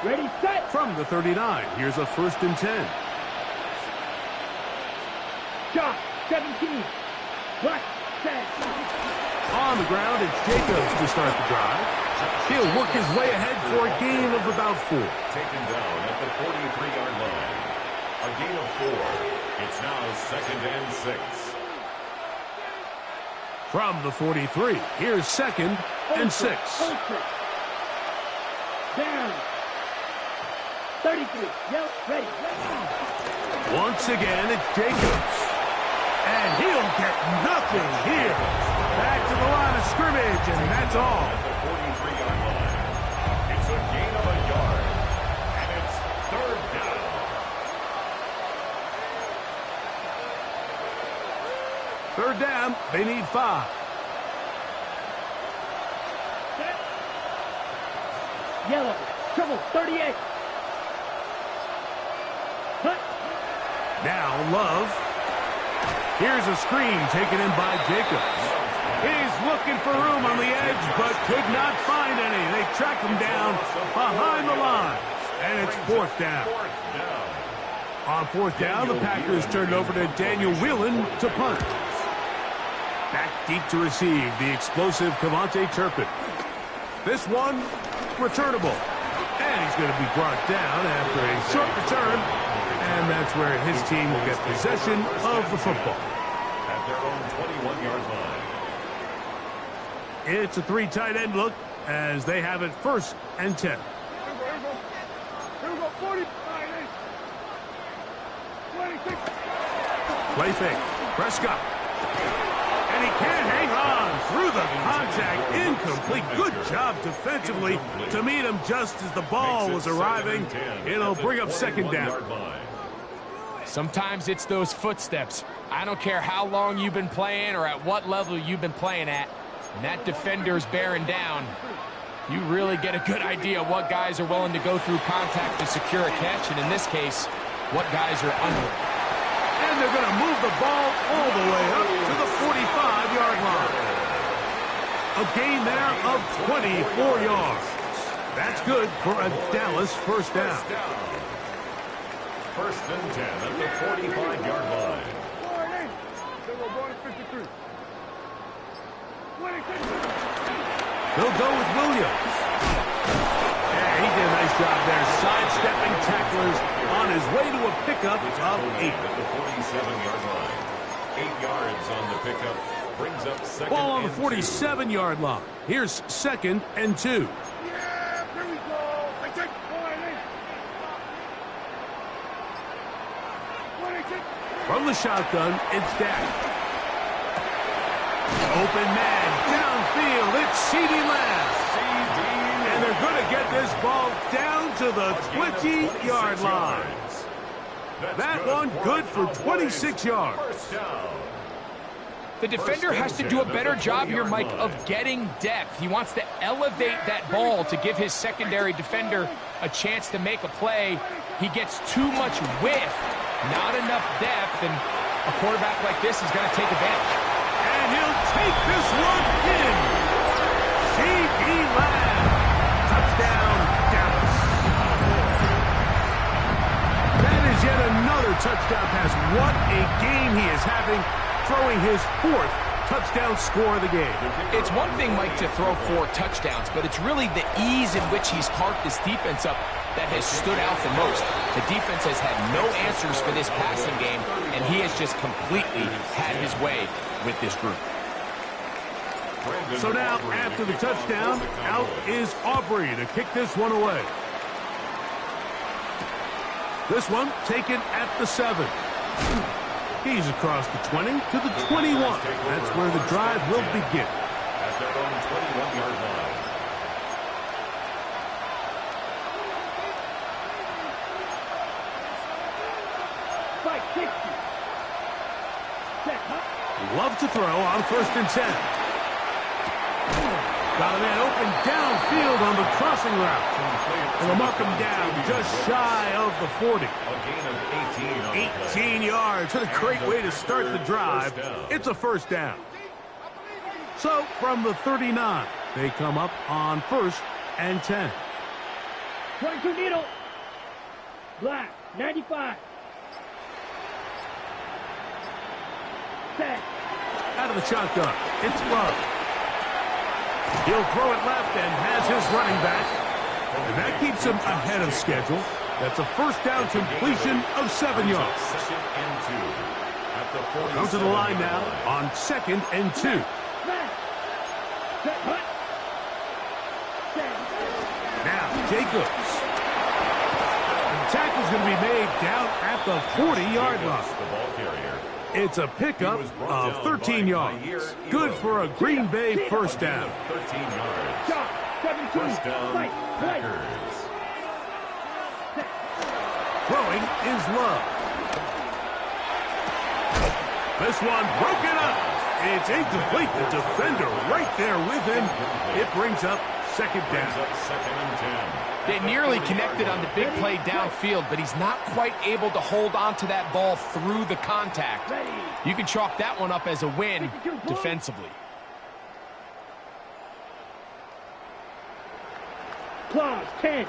Ready, set. From the 39, here's a 1st and 10. Shot, 17. Black, set. On the ground, it's Jacobs to start the drive. He'll work his way ahead for a gain of about 4. Taken down at the 43-yard line. A gain of 4. It's now 2nd and 6. From the 43, here's 2nd and 6. Down. 33. Yep, ready. Once again, it's Jacobs. And he'll get nothing here. Back to the line of scrimmage, and that's all. At the 43-yard line. It's a gain of a yard. Third down, they need 5. Yellow, trouble, 38. Cut. Now Love. Here's a screen taken in by Jacobs. He's looking for room on the edge, but could not find any. They track him down behind the line, and it's 4th down. On 4th down, the Packers turned over to Daniel Whelan to punt. Back deep to receive, the explosive Cavante Turpin. This one, returnable. And he's going to be brought down after a short return. And that's where his team will get possession of the football. At their own 21-yard line. It's a 3 tight end look as they have it 1st and 10. Here we go, 40. 26. Play fake. Prescott. And he can't hang on through the contact. Incomplete. Good job defensively to meet him just as the ball was arriving. It'll bring up 2nd down. Sometimes it's those footsteps. I don't care how long you've been playing or at what level you've been playing at. When that defender's bearing down, you really get a good idea of what guys are willing to go through contact to secure a catch, and in this case, what guys are under. And they're going to move the ball all the way up to the 45-yard line. A gain there of 24 yards. That's good for a Dallas 1st down. 1st and 10 at the 45-yard line. We're going 53. 26. They'll go with Williams. Yeah, he did a nice job there, sidestepping tacklers on his way to a pickup of 8. At the 47-yard line. 8 yards on the pickup. Brings up 2nd Ball on the and 2. 47-yard line. Here's 2nd and 2. Yeah, here we go. I take 26. From the shotgun, it's Dak. Open man, downfield, it's CeeDee Lamb. And they're going to get this ball down to the 20-yard line. That one good for 26 yards. The defender has to do a better job here, Mike, of getting depth. He wants to elevate that ball to give his secondary defender a chance to make a play. He gets too much width, not enough depth, and a quarterback like this is going to take advantage. And he'll take this one in. CeeDee Lamb. Touchdown, Dallas. That is yet another touchdown pass. What a game he is having, throwing his 4th touchdown score of the game. It's one thing, Mike, to throw 4 touchdowns, but it's really the ease in which he's carved this defense up that has stood out the most. The defense has had no answers for this passing game, and he has just completely had his way with this group. So now, after the touchdown, out is Aubrey to kick this one away. This one taken at the 7. He's across the 20 to the 21. That's where the drive will begin. At their own 21-yard line. Love to throw on 1st and 10. Got a man open downfield on the crossing route. And they'll mark him down just shy of the 40. A gain of 18 on 18 yards. What a great way to start the drive. It's a 1st down. So from the 39, they come up on 1st and 10. 22 needle. Black, 95. Set. Out of the shotgun, it's Love. He'll throw it left and has his running back. And that keeps him ahead of schedule. That's a 1st down completion of 7 yards. 2nd and 2. At the 40. Comes to the line now on 2nd and 2. Now, Jacobs. The tackle's going to be made down at the 40-yard line. The ball carrier. It's a pickup of 13 yards. Good for a Green Bay 1st down. 13 yards. 1st down, Packers. Throwing is Love. This one broken up. It's incomplete. The defender right there with him. It brings up second down. Second and 10. They nearly connected on the big play downfield, but he's not quite able to hold on to that ball through the contact. You can chalk that one up as a win defensively. Clause 10.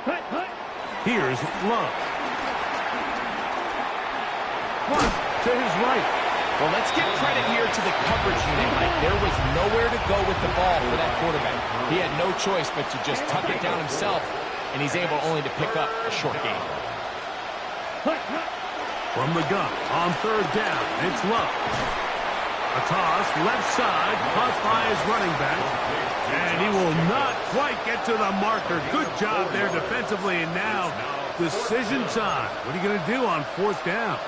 Hut, hut. Here's Love. Flush to his right. Well, let's give credit here to the coverage unit, Mike. There was nowhere to go with the ball for that quarterback. He had no choice but to just tuck it down himself, and he's able only to pick up a short gain. From the gun on third down, it's Love. A toss, left side, caught by his running back. And he will not quite get to the marker. Good job there defensively, and now decision time. What are you going to do on fourth down?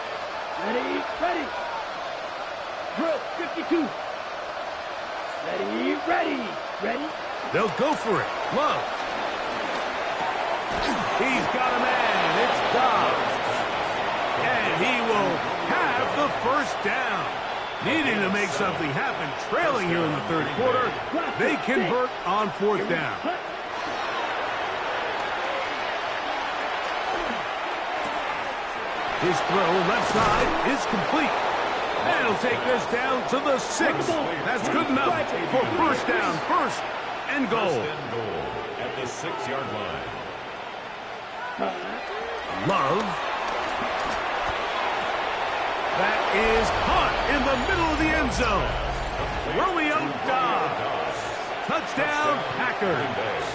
Ready, ready. Drill 52. Ready, ready. Ready. They'll go for it. Love. He's got a man. It's Dobbs. And he will have the first down. Needing to make something happen, trailing here in the third quarter. They convert on fourth down. His throw left side is complete. And he'll take this down to the 6. That's good enough for first down. First and goal. First and goal at the 6-yard line. Love. That is caught in the middle of the end zone. Romeo Dobbs. Touchdown, Packers.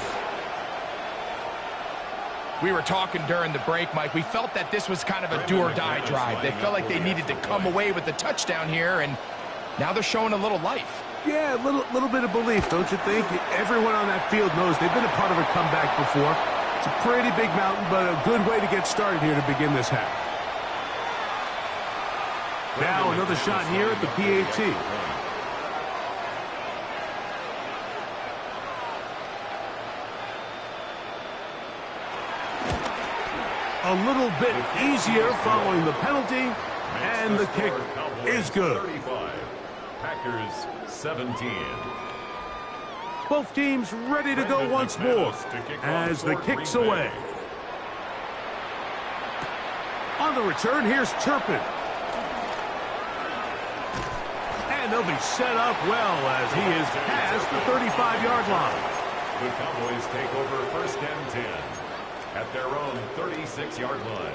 We were talking during the break, Mike. We felt that this was kind of a do-or-die drive. They felt like they needed to come away with the touchdown here, and now they're showing a little life. Yeah, a little bit of belief, don't you think? Everyone on that field knows they've been a part of a comeback before. It's a pretty big mountain, but a good way to get started here to begin this half. Now another shot here at the PAT. A little bit easier following the penalty, and the kick is good. 35. Packers 17. Both teams ready to go once more as the kick's away. On the return, here's Turpin. And they'll be set up well as he is past the 35-yard line. The Cowboys take over first and 10 at their own 36-yard line.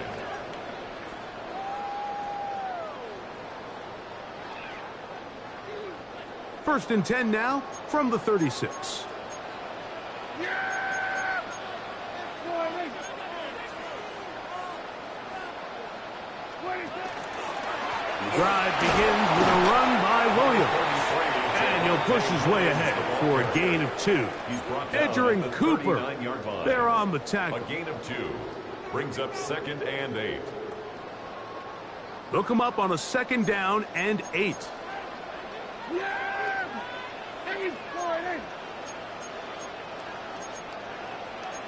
First and 10 now from the 36. The drive begins with a run by Williams. And he'll push his way ahead for a gain of 2. Edger and Cooper, they're on the tackle. A gain of 2 brings up second and 8. They'll come up on a second down and 8.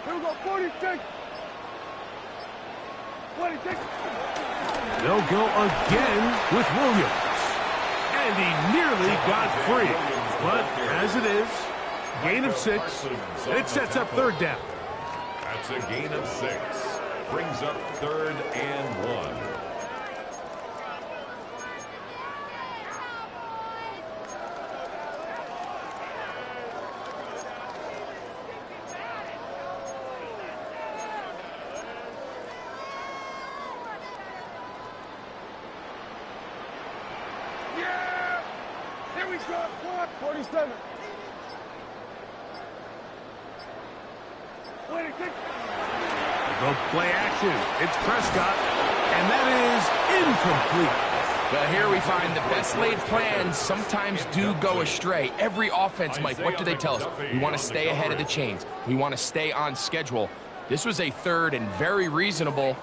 Here we go, 46. 26. They'll go again with Williams. And he nearly got free. But as it is, gain of 6, and it sets up third down. That's a gain of 6. Brings up third and 1. Here we go, 47. 26. Go play action. It's Prescott, and that is incomplete. Well, here we find the best laid plans sometimes do go astray. Every offense, Mike, what do they tell us? We want to stay ahead of the chains. We want to stay on schedule. This was a third and very reasonable.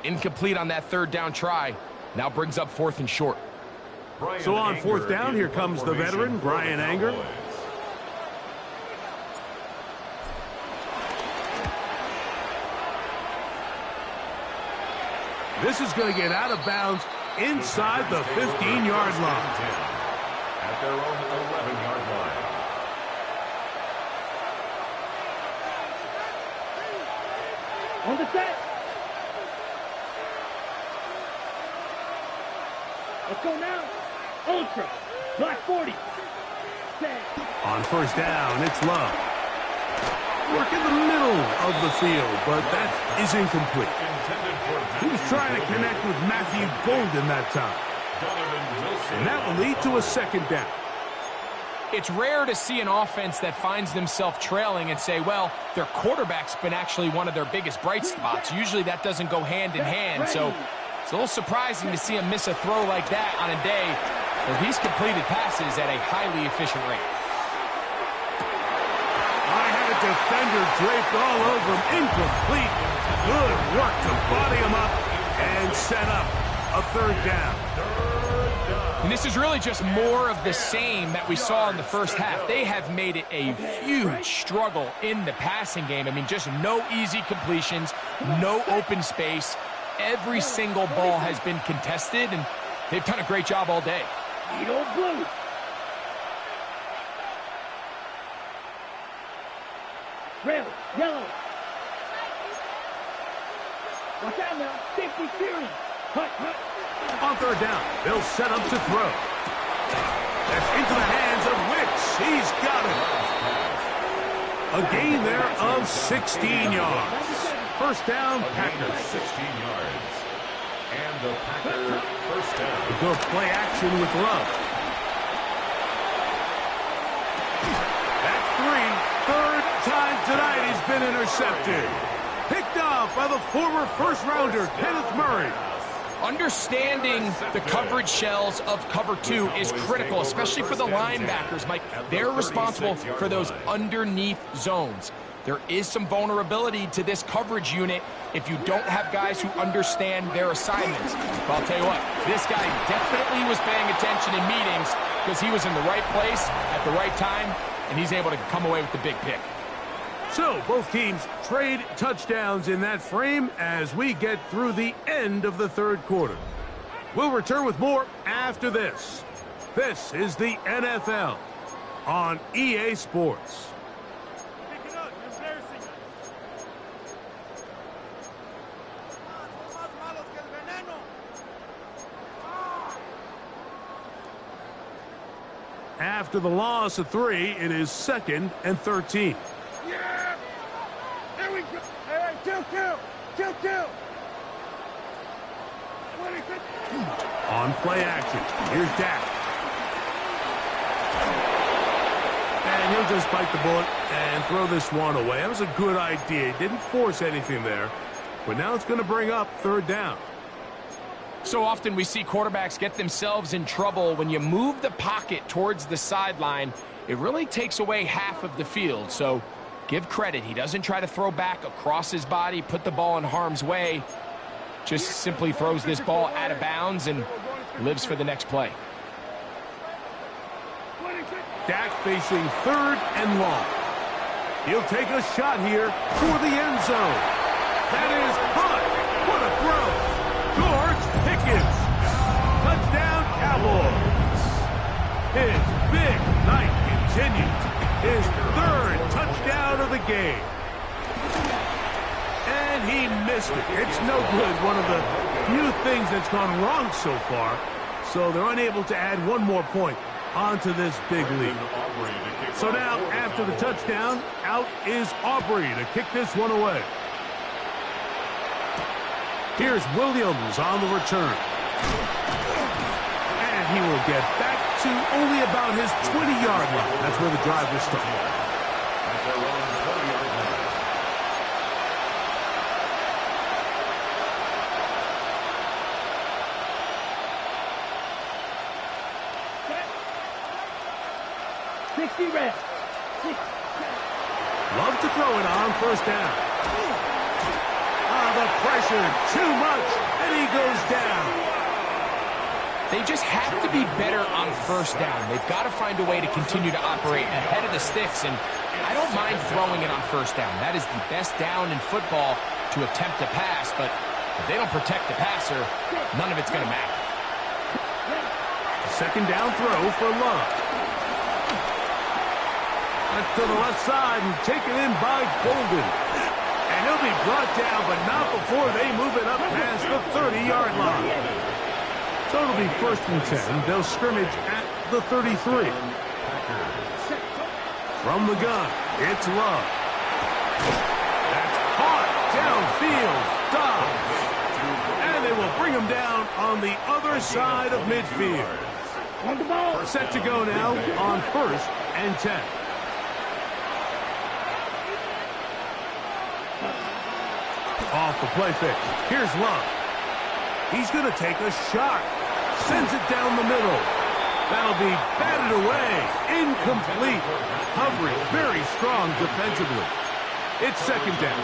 Incomplete on that third down try. Now brings up fourth and short. So on fourth down, here comes the veteran, Brian Anger. This is going to get out of bounds inside the 15-yard line. At their own 11-yard line. On the set. Let's go now. Ultra. Black 40. Set. On first down, it's Love. Work in the middle of the field, but that is incomplete. He was trying to connect with Matthew Golden that time. And that will lead to a second down. It's rare to see an offense that finds themselves trailing and say, well, their quarterback's been actually one of their biggest bright spots. Usually that doesn't go hand in hand, so it's a little surprising to see him miss a throw like that on a day where he's completed passes at a highly efficient rate. I had a defender draped all over him, incomplete. Good work to body him up and set up a third down. And this is really just more of the same that we saw in the first half. They have made it a huge struggle in the passing game. I mean, just no easy completions, no open space. Every single ball has been contested, and they've done a great job all day. Eagle blue. Red, yellow. Watch out now. Safety clearing. Hut, hut. On third down, they'll set up to throw. That's into the hands of Wicks. He's got it. A gain there of 16 yards. First down, Packers. 16 yards. And the Packers first down. They'll play action with Love. That's three. Third time tonight he's been intercepted. Picked off by the former first-rounder, Kenneth Murray. Understanding the coverage shells of cover two is critical, especially for the linebackers, Mike. They're responsible for those underneath zones. There is some vulnerability to this coverage unit if you don't have guys who understand their assignments. But I'll tell you what, this guy definitely was paying attention in meetings because he was in the right place at the right time, and he's able to come away with the big pick. So, both teams trade touchdowns in that frame as we get through the end of the third quarter. We'll return with more after this. This is the NFL on EA Sports. Pick it up. You're embarrassing us. Más malos que el veneno. After the loss of 3, it is 2nd and 13. Yeah! There we go! Hey, kill! Kill! 26. On play action, here's Dak. And he'll just bite the bullet and throw this one away. That was a good idea. He didn't force anything there. But now it's going to bring up third down. So often we see quarterbacks get themselves in trouble when you move the pocket towards the sideline. It really takes away half of the field. So give credit. He doesn't try to throw back across his body, put the ball in harm's way. Just simply throws this ball out of bounds and lives for the next play. Dak facing third and long. He'll take a shot here for the end zone. That is caught. What a throw. George Pickens. Touchdown, Cowboys. His big night continues. His third touchdown of the game. And he missed it. It's no good. One of the few things that's gone wrong so far. So they're unable to add one more point onto this big lead. So now, after the touchdown, out is Aubrey to kick this one away. Here's Williams on the return. And he will get back to only about his 20-yard line. That's where the drive will start. Red. Love to throw it on first down. The pressure, too much, and he goes down. They just have to be better on first down. They've got to find a way to continue to operate ahead of the sticks, and I don't mind throwing it on first down. That is the best down in football to attempt to pass, but If they don't protect the passer, none of it's going to matter. Second down throw for Love. That's to the left side and taken in by Golden. And he'll be brought down, but not before they move it up past the 30-yard line. So it'll be 1st and 10. They'll scrimmage at the 33. From the gun, it's Love. That's caught downfield. Dobbs. And they will bring him down on the other side of midfield. Set to go now on 1st and 10. Off the play fake. Here's Love. He's going to take a shot. Sends it down the middle. That'll be batted away. Incomplete. Coverage very strong defensively. It's 2nd down.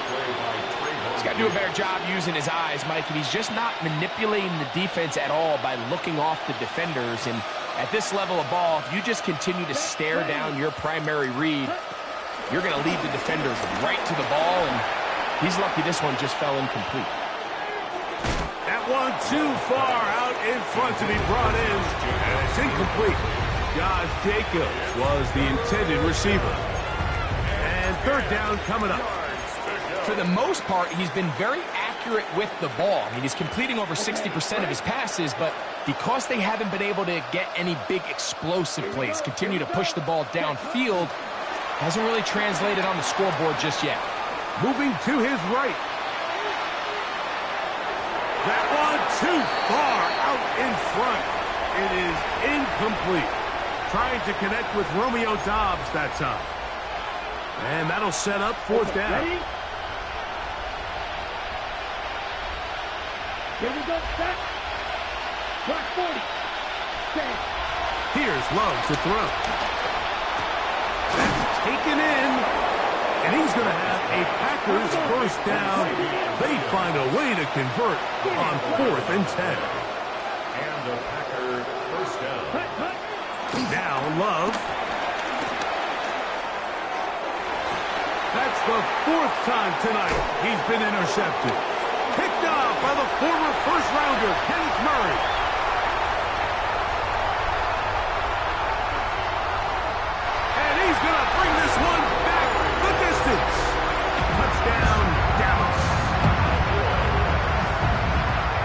He's got to do a better job using his eyes, Mike, and he's just not manipulating the defense at all by looking off the defenders. And at this level of ball, if you just continue to stare down your primary read, you're going to lead the defenders right to the ball, and he's lucky this one just fell incomplete. That one too far out in front to be brought in, and it's incomplete. Josh Jacobs was the intended receiver. And 3rd down coming up. For the most part, he's been very accurate with the ball. I mean, he's completing over 60% of his passes, but because they haven't been able to get any big explosive plays, continue to push the ball downfield, hasn't really translated on the scoreboard just yet. Moving to his right. That one too far out in front. It is incomplete. Trying to connect with Romeo Dobbs that time. And that'll set up 4th down. Ready? Here we go, set. Clock 40. Set. Here's Love to throw. That's taken in. And he's going to have a Packers 1st down. They find a way to convert on 4th and 10. And the Packers 1st down. Now Love. That's the 4th time tonight he's been intercepted. Picked off by the former 1st-rounder, Kenneth Murray. And he's going to bring this one back the distance. Touchdown, Dallas.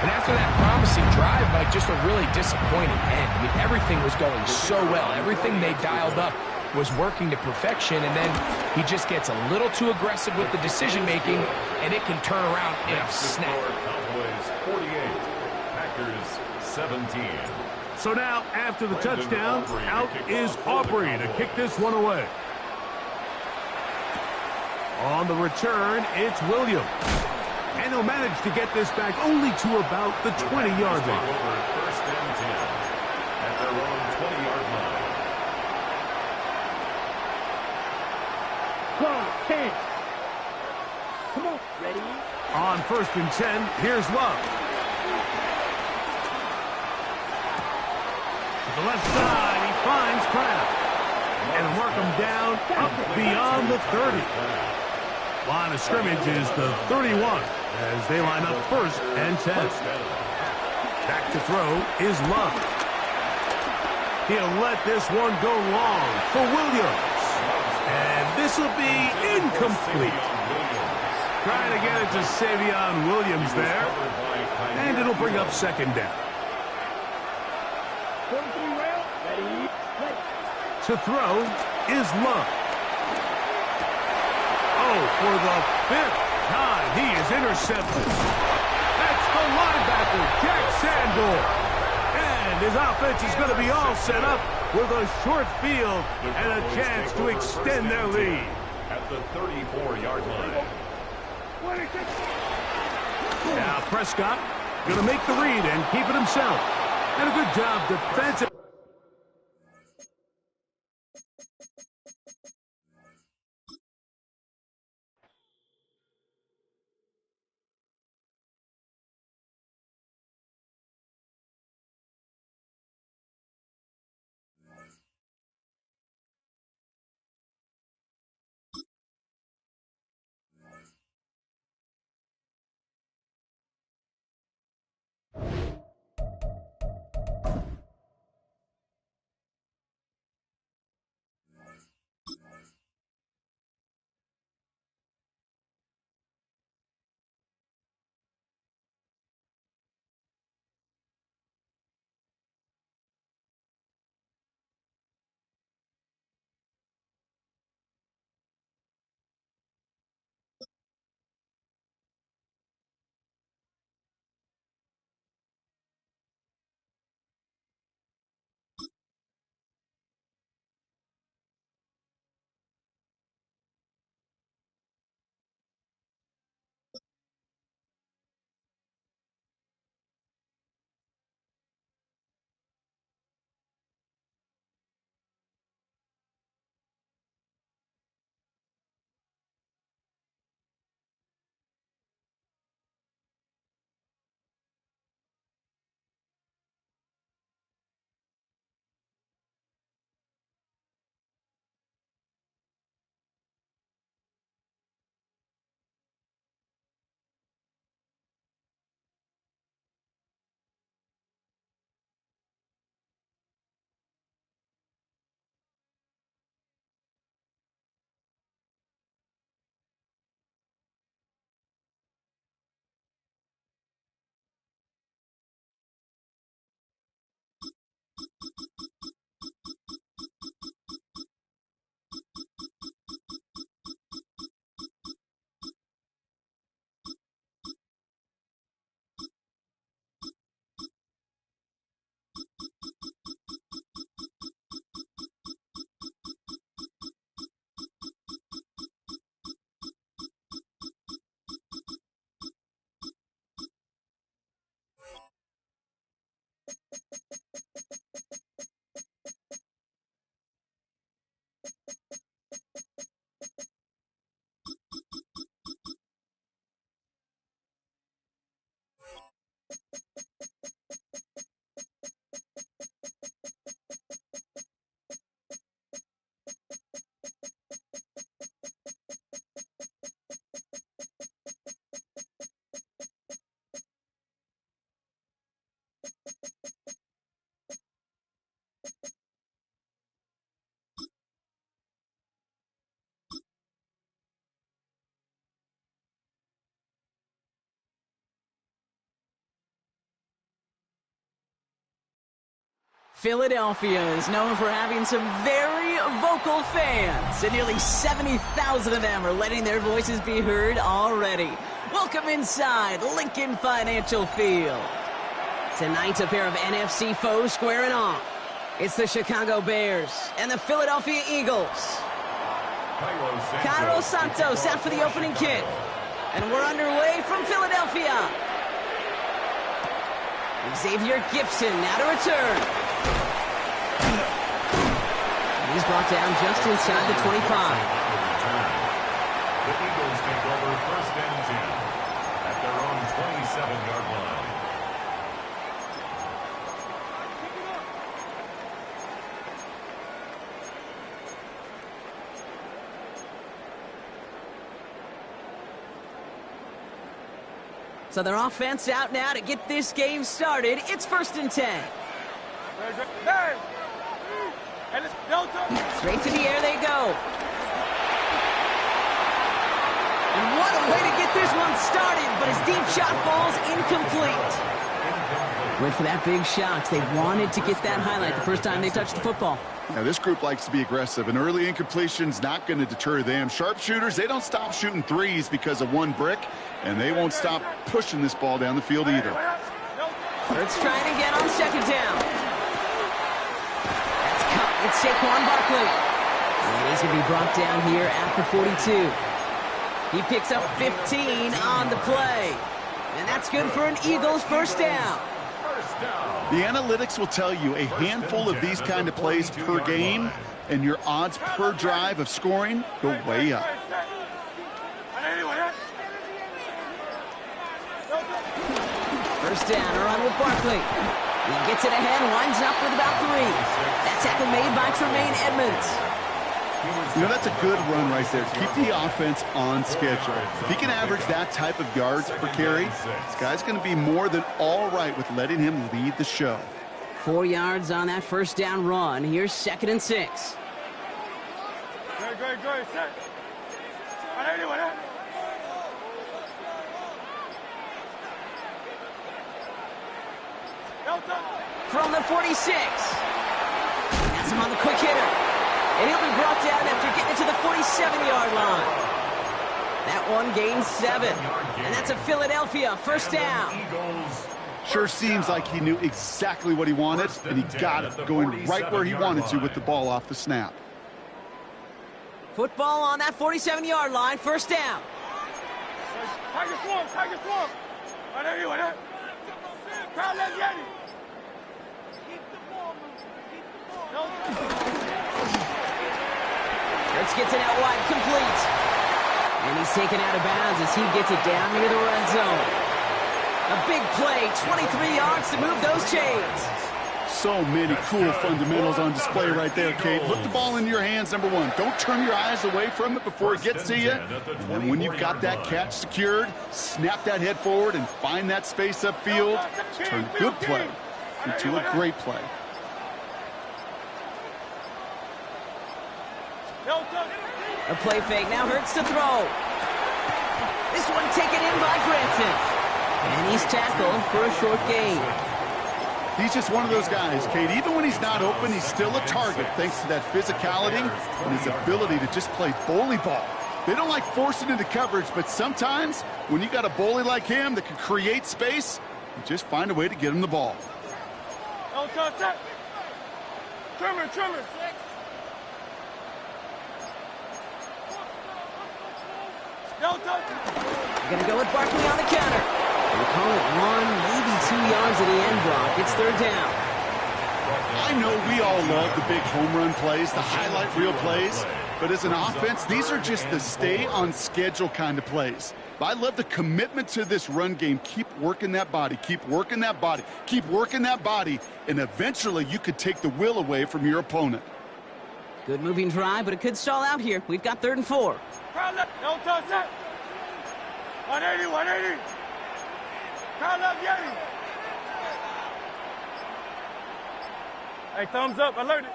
And after that promising drive, Mike, just a really disappointing end. I mean, everything was going so well. Everything they dialed up was working to perfection, and then he just gets a little too aggressive with the decision-making, and it can turn around in a snap. Cowboys 48, Packers 17. So now, after the touchdown, out is Aubrey to kick this one away. On the return, it's Williams. And he'll manage to get this back only to about the 20-yard line. 1st and 10 at their own 20-yard line. Go, 10. Come on, ready? On 1st and 10, here's Love. To the left side, he finds Kraft. And mark him down up beyond the 30. Line of scrimmage is the 31 as they line up 1st and 10. Back to throw is Love. He'll let this one go long for Williams. And this will be incomplete. Trying to get it to Savion Williams there. And it'll bring up 2nd down. 43 rail, ready? To throw is Love. Oh, for the 5th time, he is intercepted. That's the linebacker, Jack Sandor. And his offense is going to be all set up with a short field and a chance to extend their lead. At the 34-yard line. Now Prescott going to make the read and keep it himself. And a good job defensive. Philadelphia is known for having some very vocal fans, and nearly 70,000 of them are letting their voices be heard already. Welcome inside Lincoln Financial Field. Tonight, a pair of NFC foes squaring off. It's the Chicago Bears and the Philadelphia Eagles. Cairo Santos out for the opening kick. And we're underway from Philadelphia. Xavier Gipson now to return. He's brought down just inside the 25. The Eagles take over first and 10 at their own 27-yard line. So their offense out now to get this game started. It's first and 10. Straight to the air they go. And what a way to get this one started, but his deep shot falls incomplete. Went for that big shot. They wanted to get that highlight the first time they touched the football. Now, this group likes to be aggressive. An early incompletion's not going to deter them. Sharpshooters, they don't stop shooting threes because of one brick, and they won't stop pushing this ball down the field either. Hurts trying again on second down. It's Saquon Barkley. And he's going to be brought down here at the 42. He picks up 15 on the play. And that's good for an Eagles first down. The analytics will tell you a handful of these kind of plays per game, and your odds per drive of scoring go way up. First down, a run with Barkley. He gets it ahead, winds up with about 3. That tackle made by Tremaine Edmonds. You know, that's a good run right there. Keep the offense on schedule. If he can average that type of yards per carry, this guy's going to be more than all right with letting him lead the show. 4 yards on that first down run. Here's second and 6. Good. Set. From the 46. That's him on the quick hitter. And he'll be brought down after getting it to the 47-yard line. That one gains 7. And that's a Philadelphia first down. Sure seems like he knew exactly what he wanted, and he got it, going right where he wanted to with the ball off the snap. Football on that 47-yard line, first down. Tiger swamp. Hurts gets it out wide, complete. And he's taken out of bounds as he gets it down near the red zone. A big play, 23 yards to move those chains. So many cool fundamentals on display right there, Kate. Put the ball in your hands, number one. Don't turn your eyes away from it before it gets to you. And then when you've got that catch secured, snap that head forward and find that space upfield. Turn a good play into a great play. A play fake, now Hurts to throw. This one taken in by Granson. And he's tackled for a short gain. He's just one of those guys, Kate. Even when he's not open, he's still a target thanks to that physicality and his ability to just play bully ball. They don't like forcing into coverage, but sometimes when you got a bully like him that can create space, you just find a way to get him the ball. Trimmer. We're going to go with Barkley on the counter. We'll call it 1, maybe 2 yards at the end block. It's third down. I know we all love the big home run plays, the highlight reel plays, But as an offense, these are just the stay-on-schedule kind of plays. I love the commitment to this run game. Keep working that body. Keep working that body. Keep working that body. And eventually, you could take the will away from your opponent. Good moving drive, but it could stall out here. We've got 3rd and 4. Don't touch it. 180, 180. Crowd left, Yeti. Hey, thumbs up, alert it.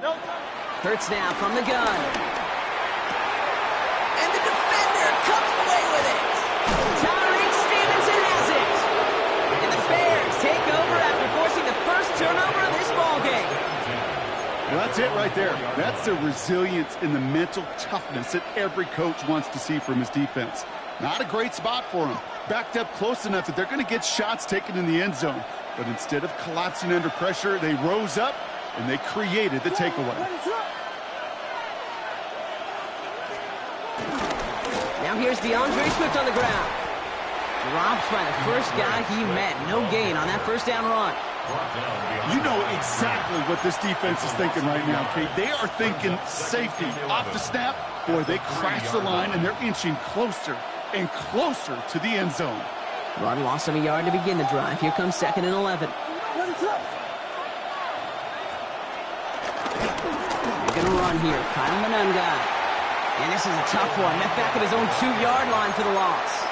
Don't touch. Hurts now from the gun. And the defender comes away with it. Tyreek Stevenson has it. And the Bears take over after forcing the first turnover of this ballgame. Well, that's it right there. That's the resilience and the mental toughness that every coach wants to see from his defense. Not a great spot for him. Backed up close enough that they're going to get shots taken in the end zone. But instead of collapsing under pressure, they rose up and they created the takeaway. Now here's DeAndre Swift on the ground. Drops by the first guy he met. No gain on that first down run. You know exactly what this defense is thinking right now, Kate. They are thinking safety. Off the snap, boy, they crash the line, and they're inching closer and closer to the end zone. Run loss of a yard to begin the drive. Here comes 2nd and 11. They're going to run here. Kyle Manunga. And this is a tough one. Met back at his own 2-yard line for the loss.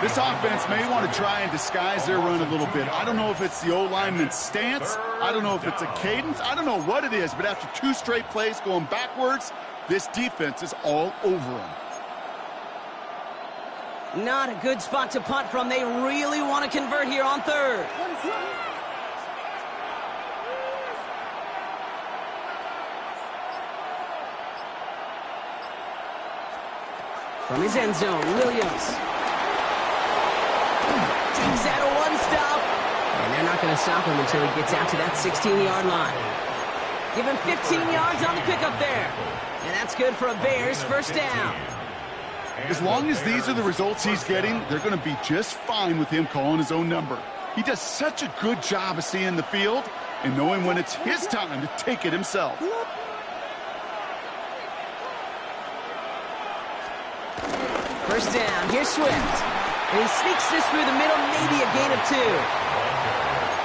This offense may want to try and disguise their run a little bit. I don't know if it's the O-lineman's stance. I don't know if it's a cadence. I don't know what it is. But after 2 straight plays going backwards, this defense is all over them. Not a good spot to punt from. They really want to convert here on 3rd. From his end zone, Williams. Takes out a 1-stop. And they're not going to stop him until he gets out to that 16-yard line. Give him 15 yards on the pickup there. And that's good for a Bears first down. As long as these are the results he's getting, they're going to be just fine with him calling his own number. He does such a good job of seeing the field and knowing when it's his time to take it himself. First down, here's Swift. And he sneaks this through the middle, maybe a gain of 2.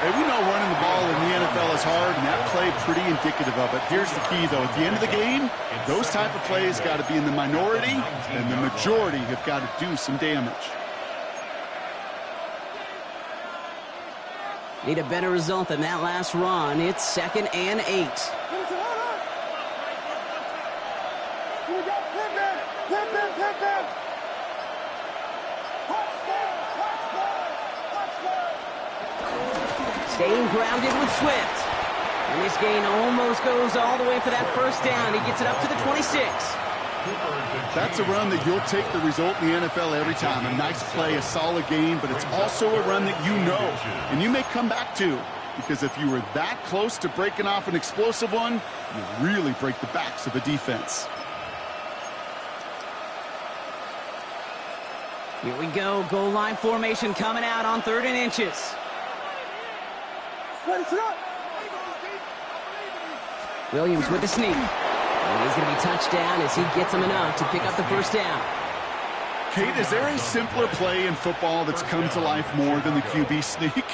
Hey, we know running the ball in the NFL is hard, and that play pretty indicative of it. Here's the key, though. At the end of the game, those type of plays got to be in the minority, and the majority have got to do some damage. Need a better result than that last run. It's 2nd and 8. Staying grounded with Swift. And this gain almost goes all the way for that first down. He gets it up to the 26. That's a run that you'll take the result in the NFL every time. A nice play, a solid game, but it's also a run that you know and you may come back to. Because if you were that close to breaking off an explosive one, you really break the backs of a defense. Here we go. Goal line formation coming out on 3rd and inches. Williams with the sneak. And he's going to be touched down as he gets him enough to pick up the first down. Kate, is there a simpler play in football that's come to life more than the QB sneak?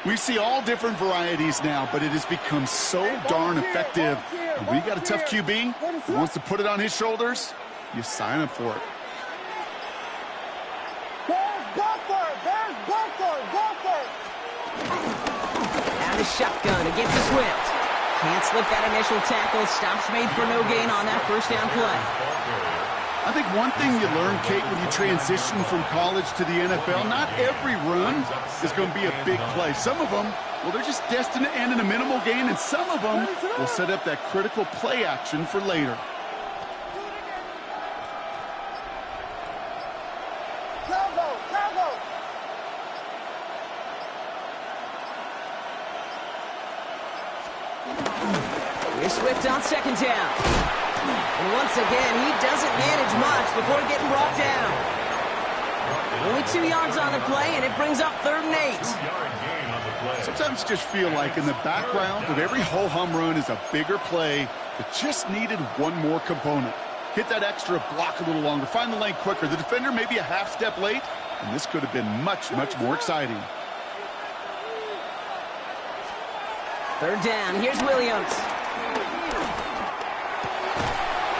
We see all different varieties now, but it has become so darn effective. And when you got a tough QB who wants to put it on his shoulders, you sign up for it. Out of shotgun against the Swift. Can't slip that initial tackle. Stops made for no gain on that first down play. I think one thing you learn, Kate, when you transition from college to the NFL, not every run is going to be a big play. Some of them, well, they're just destined to end in a minimal gain, and some of them will set up that critical play action for later. Here's Swift on 2nd down. And once again, he doesn't manage much before getting brought down. Only 2 yards on the play, and it brings up 3rd and 8. 2-yard gain on the play. Sometimes you just feel like in the background of every ho-hum run is a bigger play that just needed one more component. Hit that extra block a little longer, find the lane quicker. The defender may be a half step late, and this could have been much, much more exciting. 3rd down, here's Williams.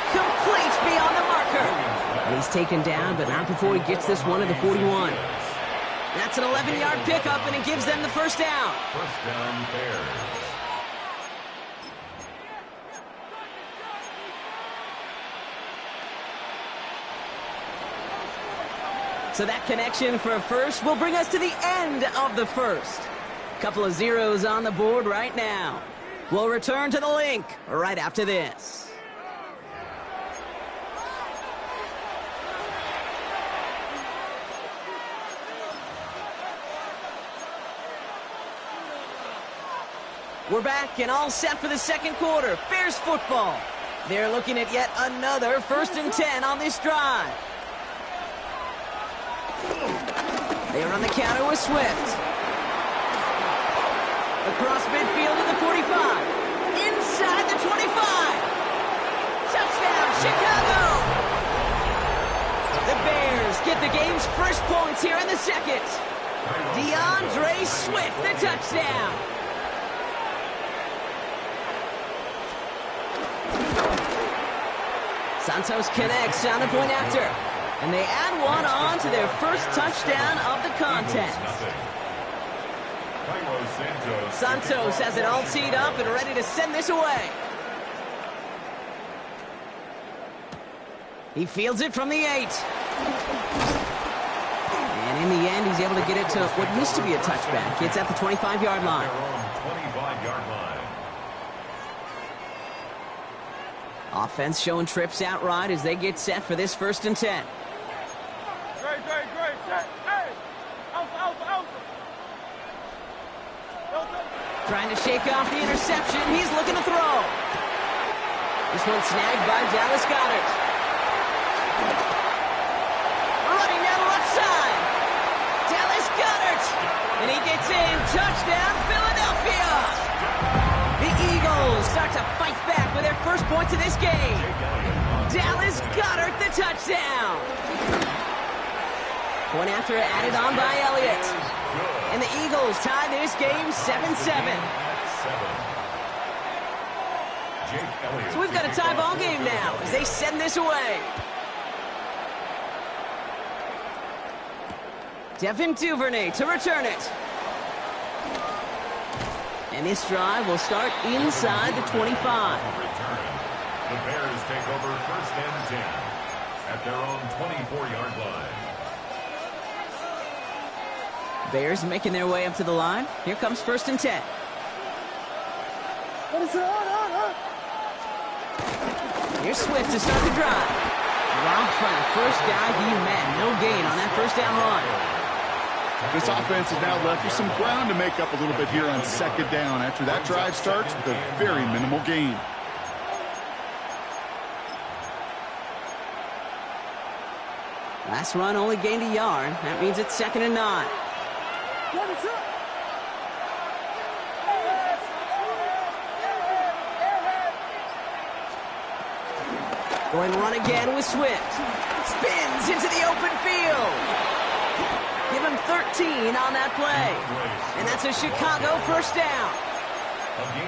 Complete beyond the marker. And he's taken down, but not before he gets this one to the 41. That's an 11-yard pickup, and it gives them the 1st down. 1st down, Bears. So that connection for a first will bring us to the end of the 1st. Couple of zeros on the board right now. We'll return to the link right after this. We're back and all set for the 2nd quarter. Bears football. They're looking at yet another 1st and 10 on this drive. They run the counter with Swift. Across midfield to the 45. Inside the 25. Touchdown, Chicago! The Bears get the game's first points here in the 2nd. DeAndre Swift, the touchdown. Santos connects on the point after. And they add one on to their first touchdown of the contest. Santos has it all teed up and ready to send this away. He fields it from the 8. And in the end, he's able to get it to what used to be a touchback. It's at the 25-yard line. 25-yard line. Offense showing trips out right as they get set for this 1st and 10. Great. Hey! Alpha. Trying to shake off the interception. He's looking to throw. This one snagged by Dallas Goedert. Running down the left side. Dallas Goedert. And he gets in. Touchdown, Philadelphia. The Eagles start to fight back with their first points of this game. Dallas Goedert, the touchdown. Point after added on by Elliott. And the Eagles tie this game 7-7. So we've got a tie ball game now as they send this away. Devin Duvernay to return it. And this drive will start inside the 25. The Bears take over 1st and 10 at their own 24-yard line. Bears making their way up to the line. Here comes 1st and 10. Here's Swift to start the drive. Dropped by the first guy he met. No gain on that 1st down run. This offense is now left with some ground to make up a little bit here on 2nd down after that drive starts with a very minimal gain. Last run only gained a yard. That means it's 2nd and 9. Going run again with Swift. Spins into the open field. Give him 13 on that play. And that's a Chicago 1st down.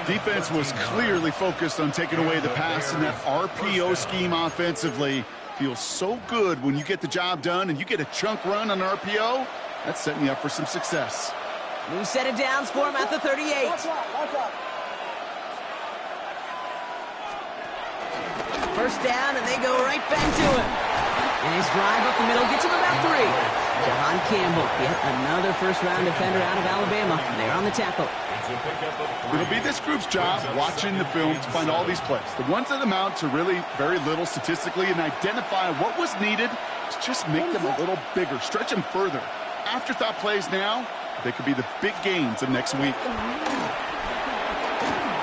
Defense was clearly focused on taking away the pass in that RPO scheme offensively. Feels so good when you get the job done and you get a chunk run on RPO. That's setting you up for some success. New set of downs for him at the 38. First down, and they go right back to him. And his drive up the middle gets him about 3. Jahan Campbell, yet another first-round defender out of Alabama. They're on the tackle. It'll be this group's job watching the film to find all these plays. The ones that amount to really very little statistically and identify what was needed to just make them a little bigger, stretch them further. Afterthought plays now, they could be the big gains of next week.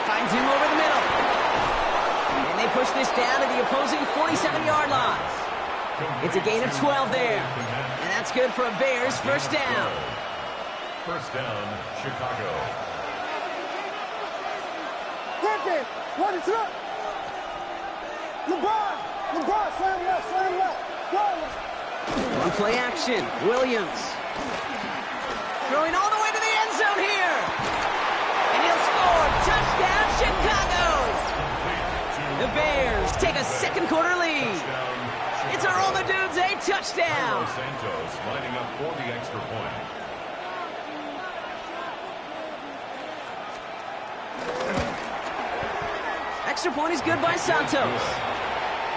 Finds him over the middle. And they push this down to the opposing 47-yard line. It's a gain of 12 there. And That's good for a Bears first down. First down, Chicago. Get it. What is up? LeBron, slam left. Go. One play action. Williams. Throwing all the way to the end zone here. And he'll score. Touchdown, Chicago. The Bears take a second quarter lead. It's a Roma Dudes, a touchdown. Santos lining up for the extra point. Extra point is good by Santos.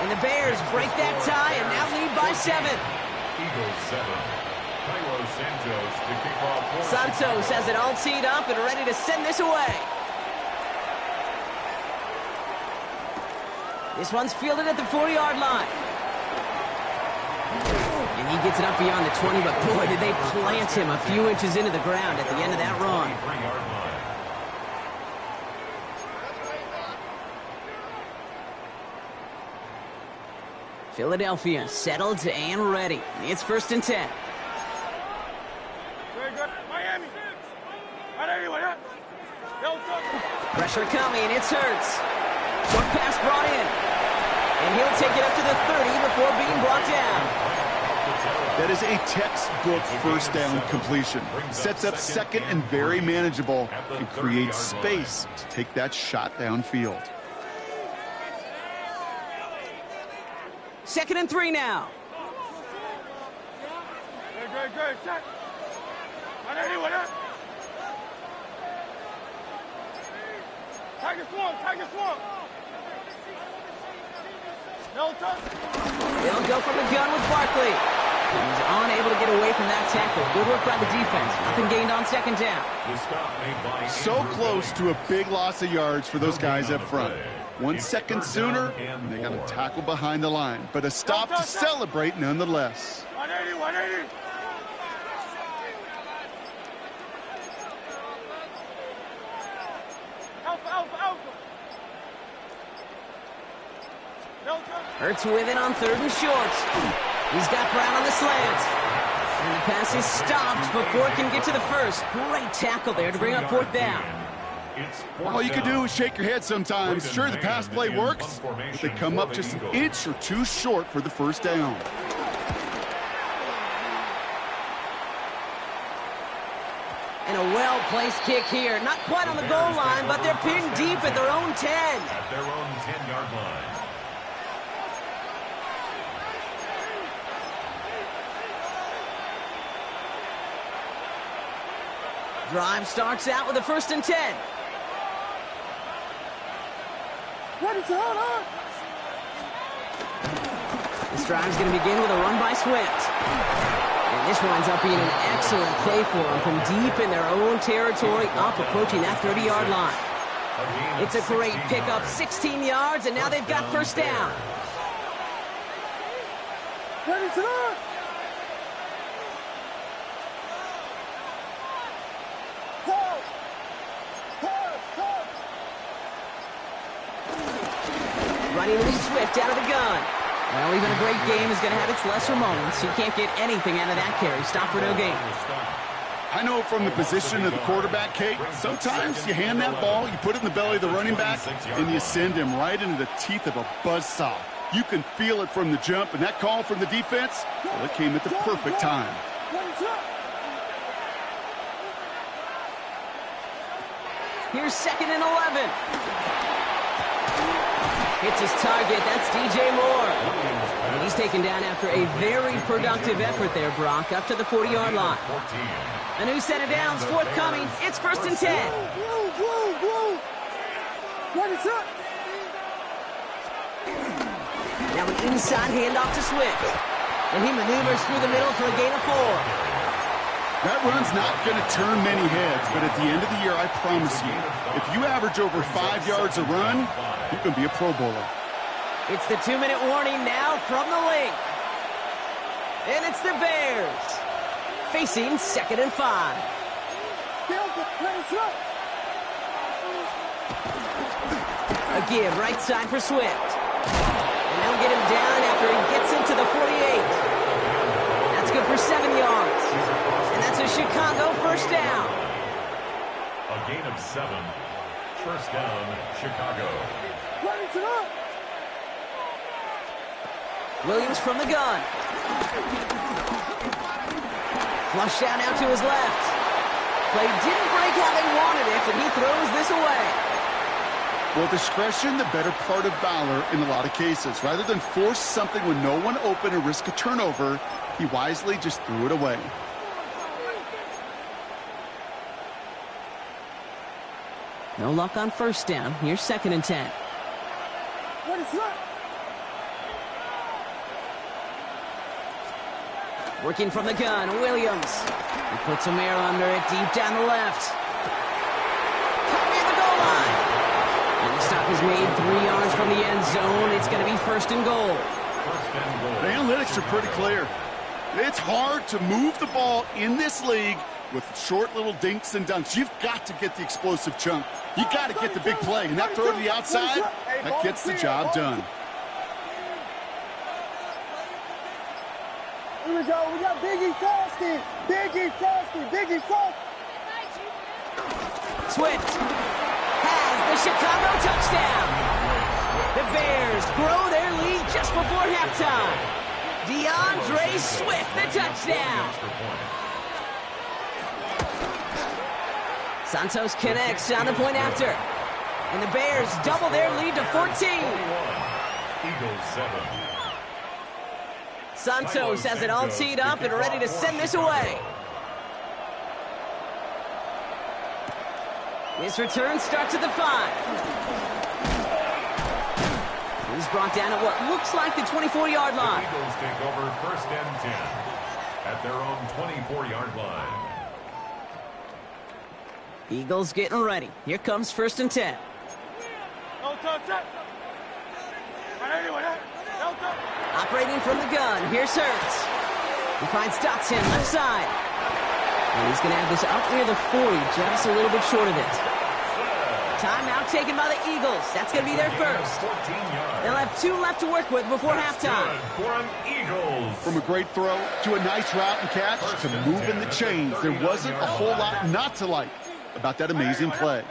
And the Bears break that tie and now lead by 7. Eagles 7. Cairo Santos to kick off for Santos has it all teed up and ready to send this away. This one's fielded at the 40-yard line. And he gets it up beyond the 20, but boy, did they plant him a few inches into the ground at the end of that run. 3-yard line. Philadelphia settled and ready. It's 1st and 10. Very good. Miami. Pressure coming. It's Hurts. Short pass brought in. And he'll take it up to the 30 before being brought down. That is a textbook first down completion. Sets up second and very manageable and creates space to take that shot downfield. 2nd and 3 now. Good. Shot. Tiger swamp. No touch. They'll go from the gun with Barkley. He's unable to get away from that tackle. Good work by the defense. Nothing gained on 2nd down. The stop made by So close to a big loss of yards for those guys up front. 1 second sooner, and they got a tackle behind the line. But a stop to celebrate nonetheless. 180. Alpha. No touch. Hurts with it on 3rd and short. He's got Brown on the slant. And the pass is stopped before it can get to the first. Great tackle there to bring up 4th down. All you can do is shake your head sometimes. Sure, the pass play works, but they come up just an inch or two short for the first down. And a well-placed kick here. Not quite on the goal line, but they're pinned deep at their own 10. At their own 10-yard line. Drive starts out with a 1st and 10. What is on? This drive's going to begin with a run by Swift. And this winds up being an excellent play for them from deep in their own territory, up approaching that 30-yard line. It's a great pickup, 16 yards, and now they've got 1st down. What is on? Running Lee Swift out of the gun. Well, even a great game is going to have its lesser moments. You can't get anything out of that carry. Stop for no gain. I know from the position of the quarterback, Kate, sometimes you hand that ball, you put it in the belly of the running back, and you send him right into the teeth of a buzzsaw. You can feel it from the jump, and that call from the defense, well, it came at the perfect time. Here's 2nd and 11. Hits his target. That's DJ Moore. And he's taken down after a very productive effort there, Brock, up to the 40-yard line. A new set of downs forthcoming. It's 1st and 10. What is up? Now an inside handoff to Swift. And he maneuvers through the middle for a gain of 4. That run's not going to turn many heads, but at the end of the year, I promise you, if you average over 5 yards a run, you can be a Pro Bowler. It's the 2-minute warning now from the link. And it's the Bears facing 2nd and 5. A give right side for Swift. And they'll get him down after he gets into the 48. That's good for 7 yards. Chicago first down. A gain of 7. First down, Chicago. Williams from the gun. Flush down out to his left. Play didn't break how they wanted it, and he throws this away. Well, discretion, the better part of valor in a lot of cases. Rather than force something when no one open or risk a turnover, he wisely just threw it away. No luck on first down. Here's 2nd and 10. What is that? Working from the gun, Williams. He puts some air under it, deep down the left. Cut near the goal line. And the stop is made 3 yards from the end zone. It's going to be 1st and goal. The analytics are pretty clear. It's hard to move the ball in this league with short little dinks and dunks. You've got to get the explosive chunk. You got to get the big play. And that throw to the outside, that gets the job done. Here we go. We got Biggie Frosty. Biggie Frosty. Biggie Frosty. Swift has the Chicago touchdown. The Bears grow their lead just before halftime. DeAndre Swift, the touchdown. Santos connects on the point after. And the Bears double their lead to 14. Eagles 7. Santos has it all teed up and ready to send this away. His return starts at the 5. He's brought down at what looks like the 24-yard line. The Eagles take over 1st and 10 at their own 24-yard line. Eagles getting ready. Here comes 1st and 10. Operating from the gun, here's Hurts. He finds Dotson left side. And he's going to have this up near the 40, just a little bit short of it. Timeout taken by the Eagles. That's going to be their first. They'll have 2 left to work with before halftime. From a great throw to a nice route and catch to moving the chains, there wasn't a whole lot not to like about that amazing play.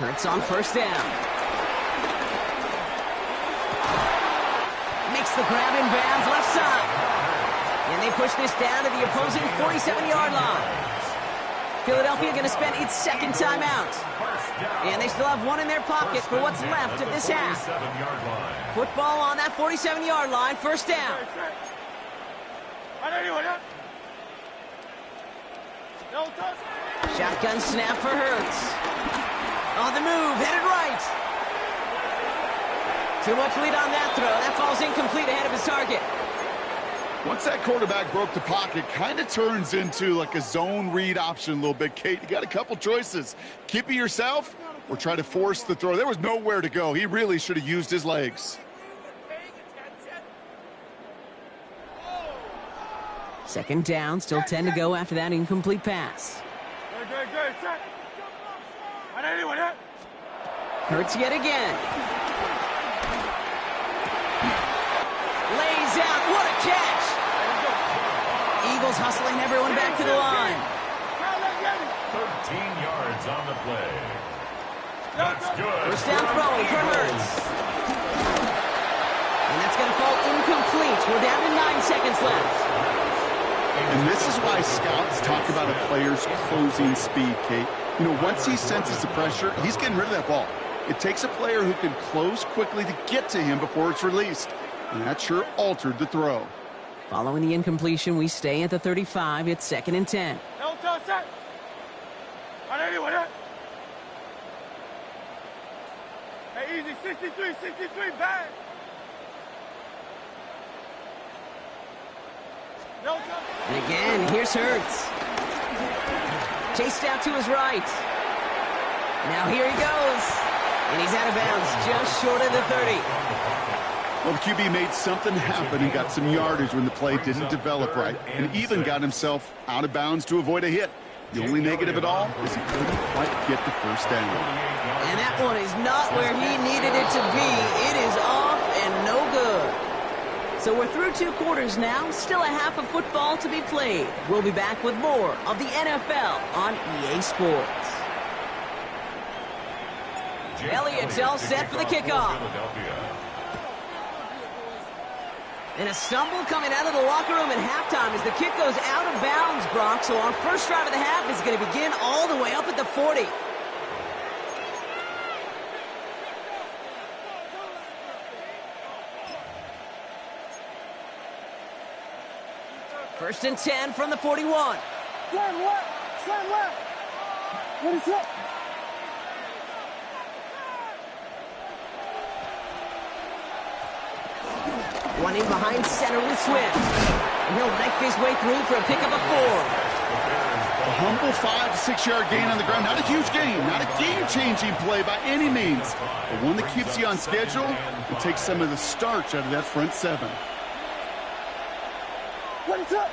Hurts on first down. Makes the grab in bounds left side. And they push this down to the opposing 47-yard line. Philadelphia going to spend its 2nd timeout. And they still have 1 in their pocket for what's left of this half. Football on that 47-yard line, first down. Shotgun snap for Hurts. On the move, headed right. Too much lead on that throw. That falls incomplete ahead of his target. Once that quarterback broke the pocket, kind of turns into like a zone read option a little bit, Kate. You got a couple choices. Keep it yourself or try to force the throw. There was nowhere to go. He really should have used his legs. 2nd down, still 10 to go after that incomplete pass. Hurts yet again. Lays out, what a catch! Eagles hustling everyone back to the line. 13 yards on the play. That's good. First down throwing for Hurts. And that's going to fall incomplete. We're down to 9 seconds left. And this is why scouts talk about a player's closing speed, Kate. You know, once he senses the pressure, he's getting rid of that ball. It takes a player who can close quickly to get to him before it's released. And that sure altered the throw. Following the incompletion, we stay at the 35. It's 2nd and 10. Hey, easy, 63, bang. And again, here's Hurts. Chased out to his right. Now here he goes. And he's out of bounds, just short of the 30. Well, the QB made something happen and got some yardage when the play didn't develop right, and even got himself out of bounds to avoid a hit. The only negative at all is he couldn't quite get the first down. And that one is not where he needed it to be. It is off and no good. So we're through 2 quarters now, still a half of football to be played. We'll be back with more of the NFL on EA Sports. Elliott's all set for the kickoff. And a stumble coming out of the locker room at halftime as the kick goes out of bounds, Brock. So our first drive of the half is going to begin all the way up at the 40. First and 10 from the 41. Slam left. Slam left. What is up? Running behind center with Swift. And he'll knife his way through for a pickup of 4. A humble 5 to 6 yard gain on the ground. Not a huge gain, not a game-changing play by any means, but one that keeps you on schedule and takes some of the starch out of that front 7. What is up?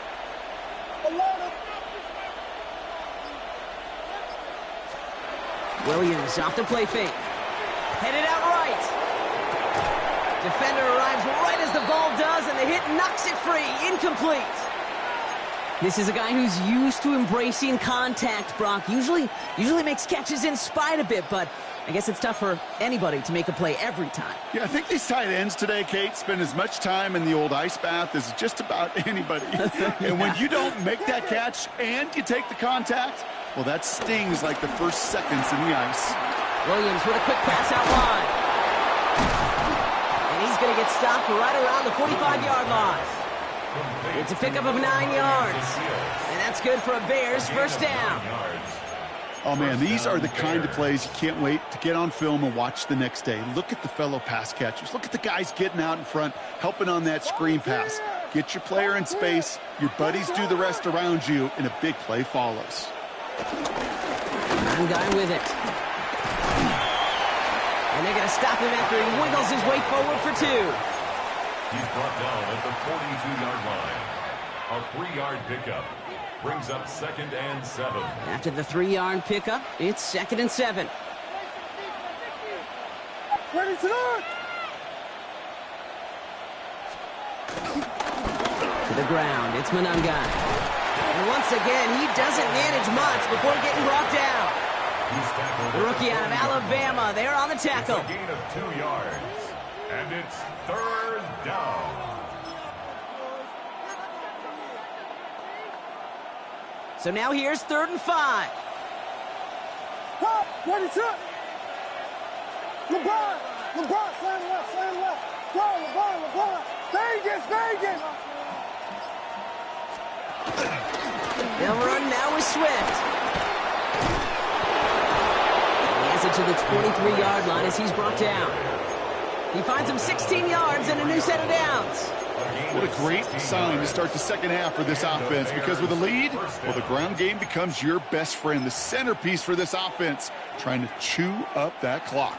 Williams off the play fake. Headed out right. Defender arrives right as the ball does, and the hit knocks it free. Incomplete. This is a guy who's used to embracing contact, Brock. Usually makes catches in spite of it, but I guess it's tough for anybody to make a play every time. Yeah, I think these tight ends today, Kate, spend as much time in the old ice bath as just about anybody. And when you don't make that catch and you take the contact, well, that stings like the first seconds in the ice. Williams with a quick pass out wide. And he's going to get stopped right around the 45-yard line. It's a pickup of 9 yards. And that's good for a Bears first down. Oh, man, these are the kind of plays you can't wait to get on film and watch the next day. Look at the fellow pass catchers. Look at the guys getting out in front, helping on that screen pass. Get your player in space, your buddies do the rest around you, and a big play follows. One guy with it. And they're going to stop him after he wiggles his way forward for 2. He's brought down at the 42-yard line. A 3-yard pickup brings up 2nd and 7. After the 3-yard pickup, it's 2nd and 7. Ready to look. To the ground, it's Manungai. And once again, he doesn't manage much before getting brought down. The rookie out of Alabama, there on the tackle. It's a gain of 2 yards, and it's 3rd down. So now here's 3rd and 5. Pop, ready to. LeBron, slam left. LeBron. Vegas. They'll run now with Swift. He has it to the 23-yard line as he's brought down. He finds him 16 yards and a new set of downs. What a great sign to start the second half for this offense, because with a lead, well, the ground game becomes your best friend, the centerpiece for this offense, trying to chew up that clock.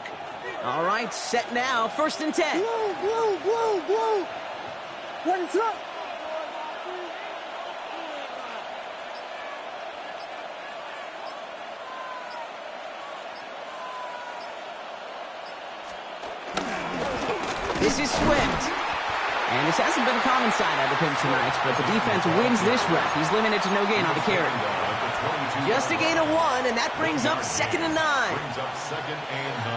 All right, set now, 1st and 10. Blue. Ready to. This is Swift. And this hasn't been a common side out of him tonight, but the defense wins this rep. He's limited to no gain on the carry. Just a gain of 1, and that brings up 2nd and 9.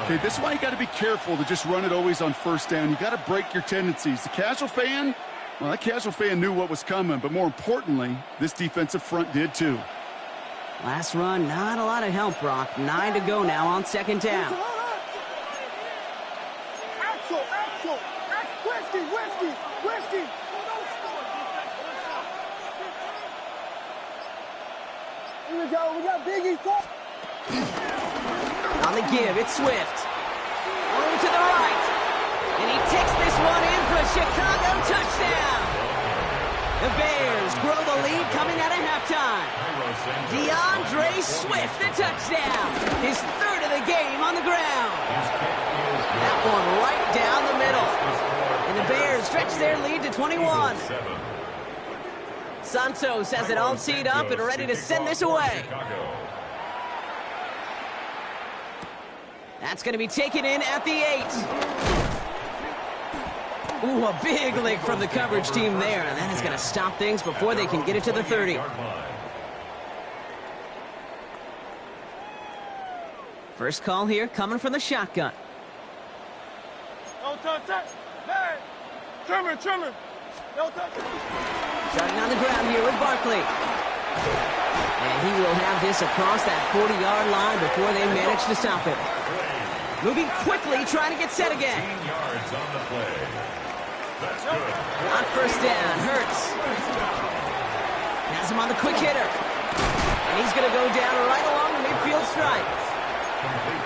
Okay, this is why you got to be careful to just run it always on 1st down. You got to break your tendencies. The casual fan, well, that casual fan knew what was coming, but more importantly, this defensive front did too. Last run, not a lot of help, Brock. 9 to go now on 2nd down. Axel. Whiskey. Here we go. We got Biggie. On the give, it's Swift. Room to the right. And he takes this one in for a Chicago touchdown. The Bears grow the lead coming out of halftime. DeAndre Swift, the touchdown. His 3rd of the game on the ground. That one right down the middle. And the Bears stretch their lead to 21. Santos has it all teed up and ready to send this away. That's going to be taken in at the 8. Ooh, a big lick from the coverage team there, and that is going to stop things before they can get it to the 30. First call here coming from the shotgun. No touch that. Hey, trimmer. No touch. Starting on the ground here with Barkley. And he will have this across that 40-yard line before they manage to stop him. Moving quickly, trying to get set again. 15 yards on the play. That's good. On first down, Hurts. Has him on the quick hitter. And he's going to go down right along the midfield stripe.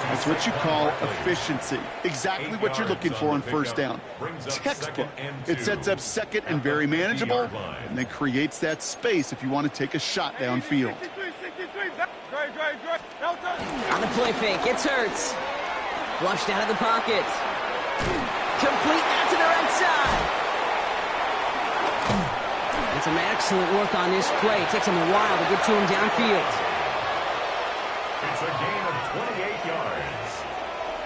That's what you call efficiency. Exactly what you're looking for on first down. Textbook. It sets up second and very manageable, and then creates that space if you want to take a shot downfield. On the play fake, it's Hurts. Flushed out of the pocket. Complete now to the right side. And some excellent work on this play. It takes him a while to get to him downfield. It's a gain of 28 yards.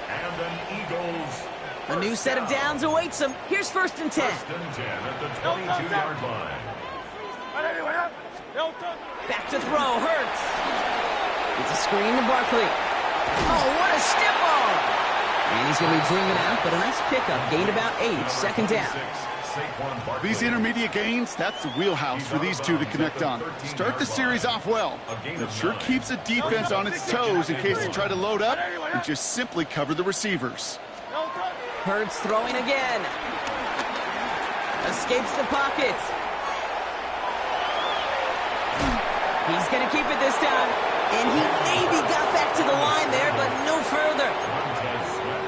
And an Eagles. A new set of downs awaits him. Here's first and 10. First and 10 at the 22-yard line. Back to throw, Hurts. It's a screen to Barkley. Oh, what a stiff arm! And he's going to be driven out, but a nice pickup. Gained about 8, second down. These intermediate gains, that's the wheelhouse for these two to connect on. Start the series off well. That sure keeps the defense on its toes in case they try to load up and just simply cover the receivers. Hurts throwing again. Escapes the pocket. He's going to keep it this time. And he maybe got back to the line there, but no further.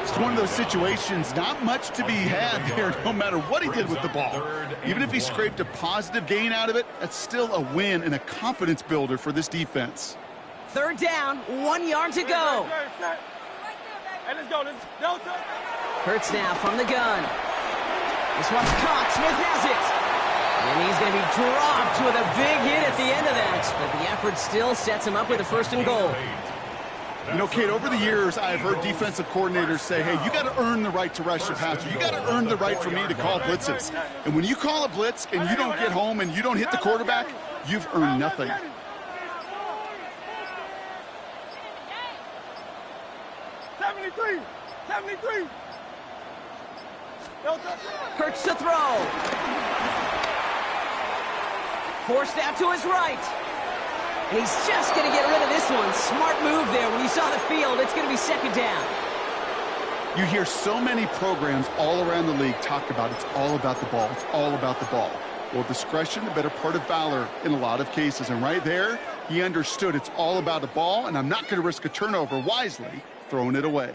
It's one of those situations, not much to be had there no matter what he did with the ball. Even if he scraped a positive gain out of it, that's still a win and a confidence builder for this defense. Third down, 1 yard to go. Hurts now from the gun. This one's caught. Smith has it. And he's going to be dropped with a big hit at the end of that. But the effort still sets him up with a first and goal. You know, Kate, over the years, I've heard defensive coordinators say, hey, you got to earn the right to rush the passer. You got to earn the right for me to call blitzes. And when you call a blitz and you don't get home and you don't hit the quarterback, you've earned nothing. 73. Hurts to throw. Forced out to his right. And he's just going to get rid of this one. Smart move there. When you saw the field, it's going to be second down. You hear so many programs all around the league talk about it's all about the ball. It's all about the ball. Well, discretion, the better part of valor in a lot of cases. And right there, he understood it's all about the ball, and I'm not going to risk a turnover wisely, throwing it away.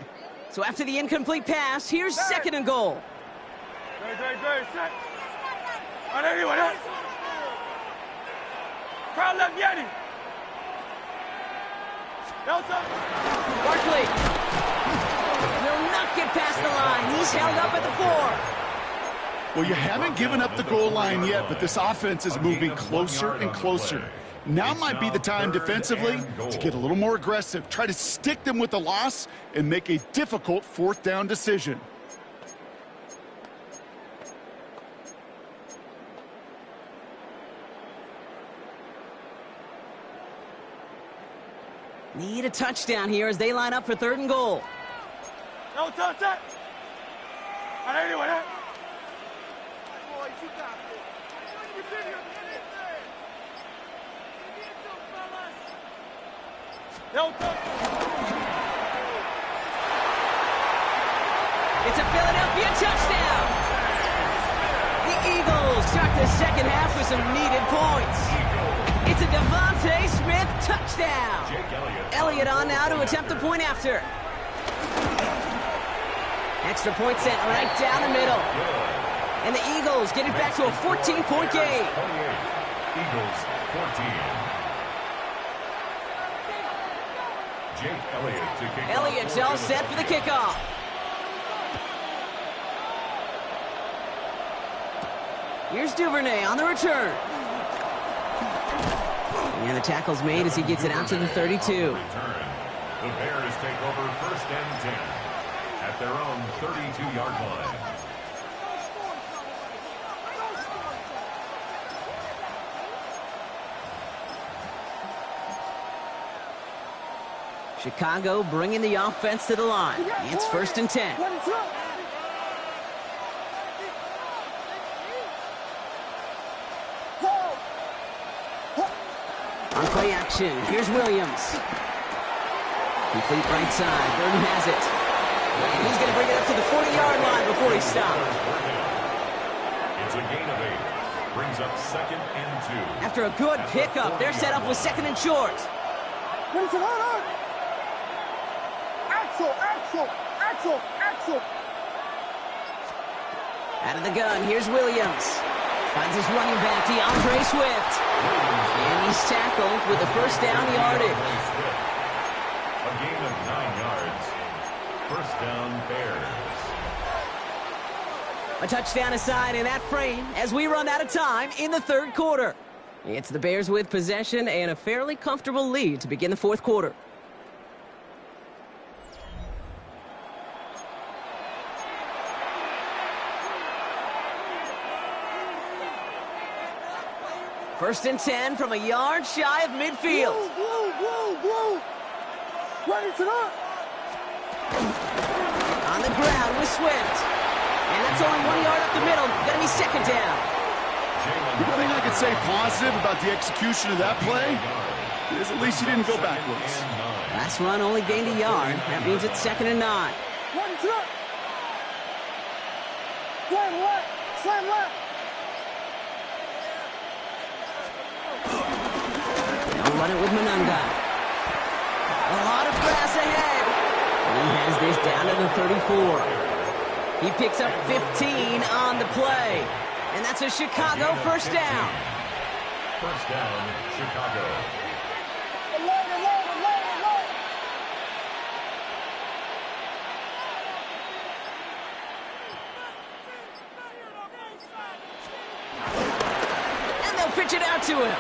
So after the incomplete pass, here's second and goal. Set. On anyone else. Crowd left Yeti. Barkley will not get past the line. He's held up at the 4. Well, you haven't given up the goal line yet, but this offense is moving closer and closer. Now might be the time defensively to get a little more aggressive. Try to stick them with the loss and make a difficult fourth down decision. Need a touchdown here as they line up for third and goal. No touch that. On anyone else. No touch. It's a Philadelphia touchdown. The Eagles start the second half with some needed points. It's a Devontae Smith touchdown. Elliott on now to attempt the point after. Extra point sent right down the middle. And the Eagles get it back to a 14-point game. Eagles 14. Jake Elliott to kick off. Elliott's all set for the kickoff. Here's Duvernay on the return. And the tackle's made as he gets it out to the 32. The Bears take over first and 10 at their own 32-yard line. Chicago bringing the offense to the line. It's 1st and 10. On play action, here's Williams. Complete right side, Burton has it. And he's going to bring it up to the 40-yard line before he stops. It's a gain of 8. Brings up 2nd and 2. After a good pickup, they're set up with 2nd and short. Axel. Out of the gun, here's Williams. Finds his running back, DeAndre Swift. And he's tackled with a 1st down yardage. A gain of 9 yards. 1st down, Bears. A touchdown aside in that frame as we run out of time in the 3rd quarter. It's the Bears with possession and a fairly comfortable lead to begin the 4th quarter. First and 10 from a yard shy of midfield. Ready to go. On the ground with Swift. And that's only 1 yard up the middle. Gonna be 2nd down. The thing I could say positive about the execution of that play is at least he didn't go backwards. Last run only gained a yard. That means it's 2nd and 9. Ready to go. Slam left. They'll run it with Manunga. A lot of grass ahead. And he has this down to the 34. He picks up 15 on the play. And that's a Chicago 1st down. 1st down, Chicago. And they'll pitch it out to him.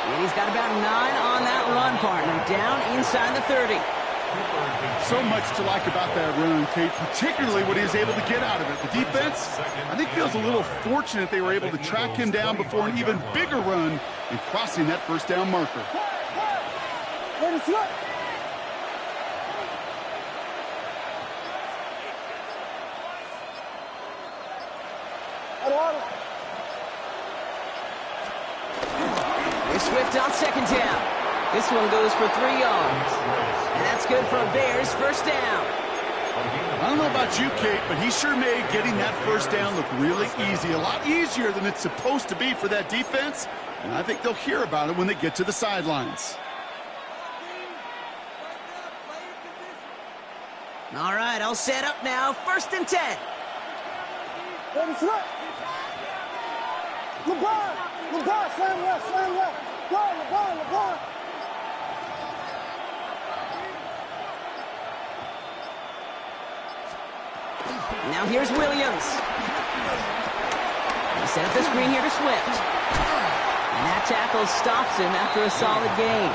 And he's got about 9 on that run, partner. Down inside the 30. So much to like about that run, Kate, particularly what he was able to get out of it. The defense, I think, feels a little fortunate they were able to track him down before an even bigger run and crossing that 1st down marker. Here's Swift on 2nd down. This one goes for 3 yards. And that's good for a Bears 1st down. I don't know about you, Kate, but he sure made getting that 1st down look really easy. A lot easier than it's supposed to be for that defense. And I think they'll hear about it when they get to the sidelines. All right, I'll set up now. 1st and 10. LeBron, slam left. LeBron. Now here's Williams. He set up the screen here to Swift. And that tackle stops him after a solid gain.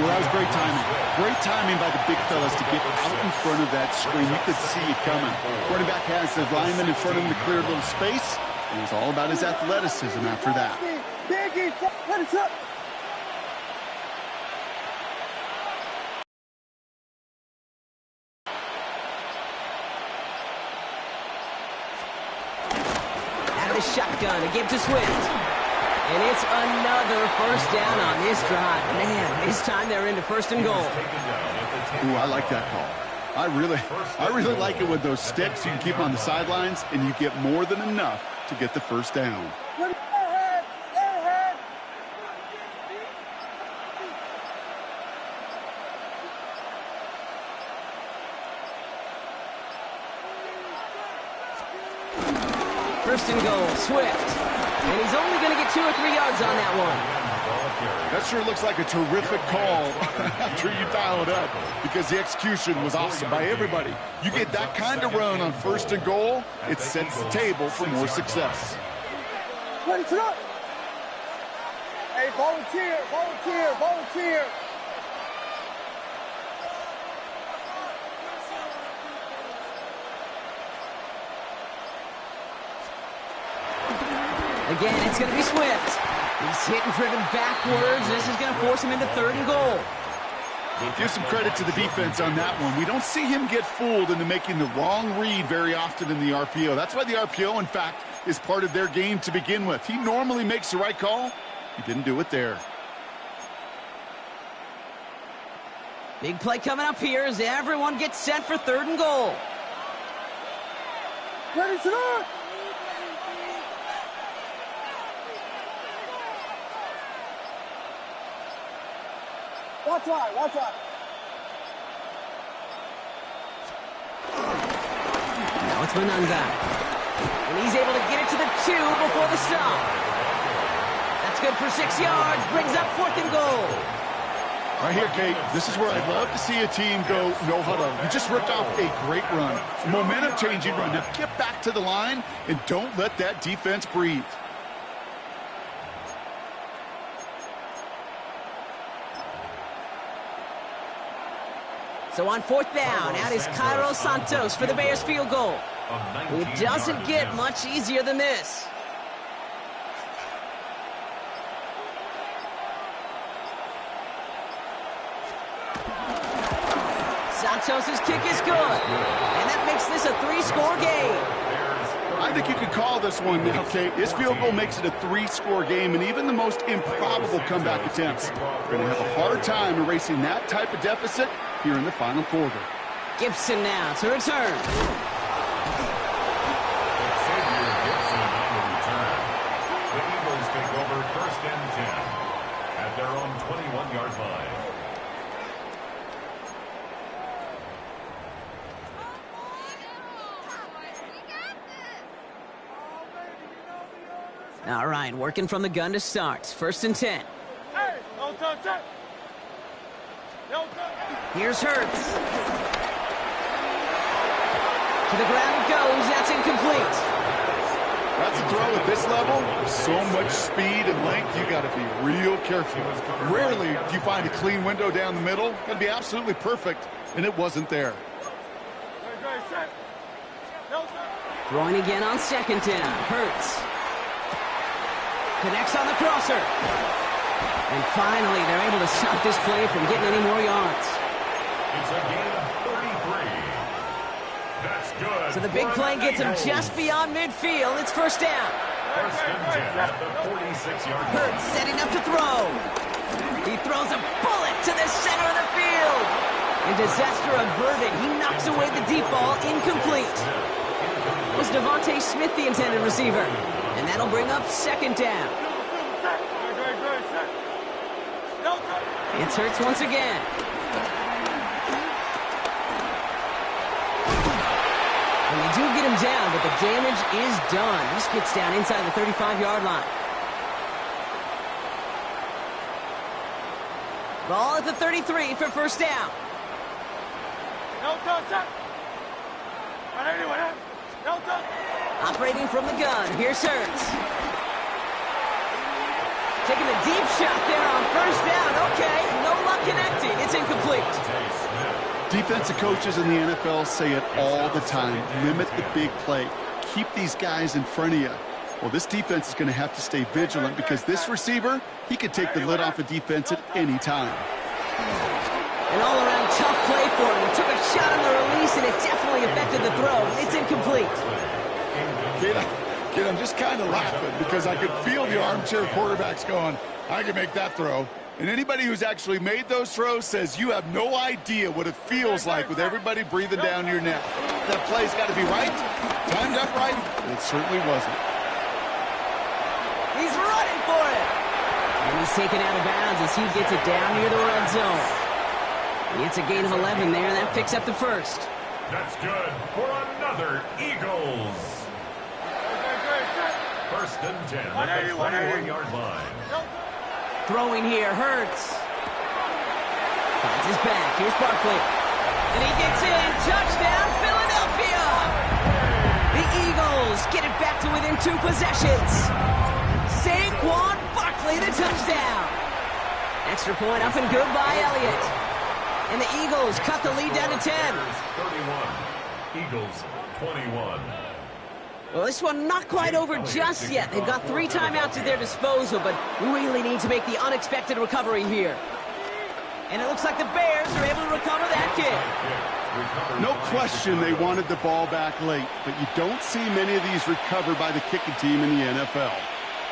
Well, that was great timing. Great timing by the big fellas to get out in front of that screen. You could see it coming. Quarterback has the lineman in front of him to clear a little space. And it was all about his athleticism after that. Shotgun to give to Swift. And it's another 1st down on this drive. Man, this time they're into 1st and goal. Ooh, I like that call. I really like it with those sticks. You can keep them on the sidelines, and you get more than enough to get the 1st down. First and goal, Swift. And he's only going to get 2 or 3 yards on that one. That sure looks like a terrific call after you dial it up, because the execution was awesome by everybody. You get that kind of run on 1st and goal, it sets the table for more success. Ready to go. Hey, volunteer. Again, it's going to be Swift. He's hit and driven backwards. This is going to force him into 3rd and goal. Give some credit to the defense on that one. We don't see him get fooled into making the wrong read very often in the RPO. That's why the RPO, in fact, is part of their game to begin with. He normally makes the right call. He didn't do it there. Big play coming up here as everyone gets set for 3rd and goal. Ready, start! Watch out, watch out. Now it's Mananga. And he's able to get it to the 2 before the stop. That's good for 6 yards. Brings up 4th and goal. Right here, Kate, this is where I'd love to see a team go no huddle. You just ripped off a great run. Momentum-changing run. Now get back to the line and don't let that defense breathe. So on 4th down, out is Cairo Santos for the Bears field goal. It doesn't get much easier than this. Santos' kick is good. And that makes this a 3-score game. I think you could call this one now, Kate. His field goal makes it a 3-score game, and even the most improbable comeback attempts are going to have a hard time erasing that type of deficit here in the final quarter. Gibson now to return. The Eagles take over 1st and 10 at their own 21-yard line. All right, working from the gun to start. 1st and 10. Hey, no touch, touch. No touch. Here's Hurts. To the ground it goes. That's incomplete. That's a throw at this level. With so much speed and length, you got to be real careful. Rarely do you find a clean window down the middle. Got to be absolutely perfect, and it wasn't there. Throwing again on 2nd down. Hurts. Connects on the crosser. And finally, they're able to stop this play from getting any more yards. It's a gain of 33. That's good. So the big play gets him just beyond midfield. It's 1st down. 1st and 10 at the 46-yard line. Hurts setting up to throw. He throws a bullet to the center of the field. And disaster averted. He knocks away the deep ball, incomplete. It was Devontae Smith, the intended receiver. And that'll bring up 2nd down. It's Hurts once again. And they do get him down, but the damage is done. He gets down inside the 35-yard line. Ball at the 33 for 1st down. No touch, touch. No touch. Operating from the gun, here's Hurts. Taking a deep shot there on 1st down. Okay, no luck connecting. It's incomplete. Defensive coaches in the NFL say it all the time. Limit the big play. Keep these guys in front of you. Well, this defense is going to have to stay vigilant because this receiver, he could take the lid off a defense at any time. An all-around tough play for him. He took a shot on the release, and it definitely affected the throw. It's incomplete. Kid, I'm just kind of laughing because I could feel the armchair quarterbacks going, I can make that throw. And anybody who's actually made those throws says you have no idea what it feels like with everybody breathing down your neck. That play's got to be right, timed up right, and it certainly wasn't. He's running for it. And he's taken out of bounds as he gets it down near the red zone. It's a gain of 11 there, and that picks up the 1st. That's good for another Eagles. 1st and 10 at the 21-yard line. Throwing here, Hurts. Finds his back. Here's Barkley. And he gets in. Touchdown, Philadelphia! The Eagles get it back to within 2 possessions. Saquon Barkley, the touchdown. Extra point up and good by Elliott. And the Eagles cut the lead down to 10. 31. Eagles 21. Well, this one not quite over just yet. They've got 3 timeouts at their disposal, but really need to make the unexpected recovery here. And it looks like the Bears are able to recover that kick. No question they wanted the ball back late, but you don't see many of these recovered by the kicking team in the NFL.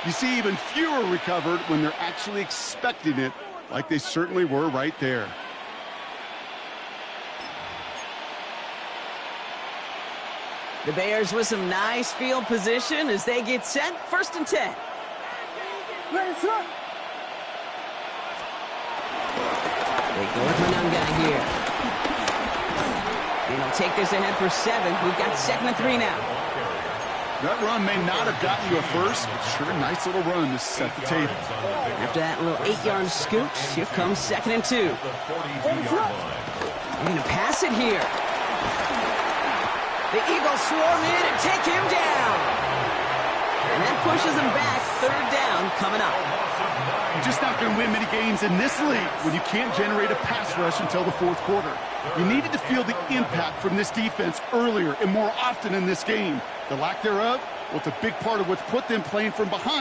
You see even fewer recovered when they're actually expecting it, like they certainly were right there. The Bears with some nice field position as they get set. 1st and 10. They go with Manunga here. And he'll take this ahead for 7. We've got 2nd and 3 now. That run may not have gotten you a first, but sure a nice little run to set the table. After that little 8-yard scoot, here comes 2nd and 2. They're going to pass it here. The Eagles swarm in and take him down. And that pushes him back. 3rd down coming up. You're just not going to win many games in this league when you can't generate a pass rush until the 4th quarter. You needed to feel the impact from this defense earlier and more often in this game. The lack thereof, well, it's a big part of what's put them playing from behind.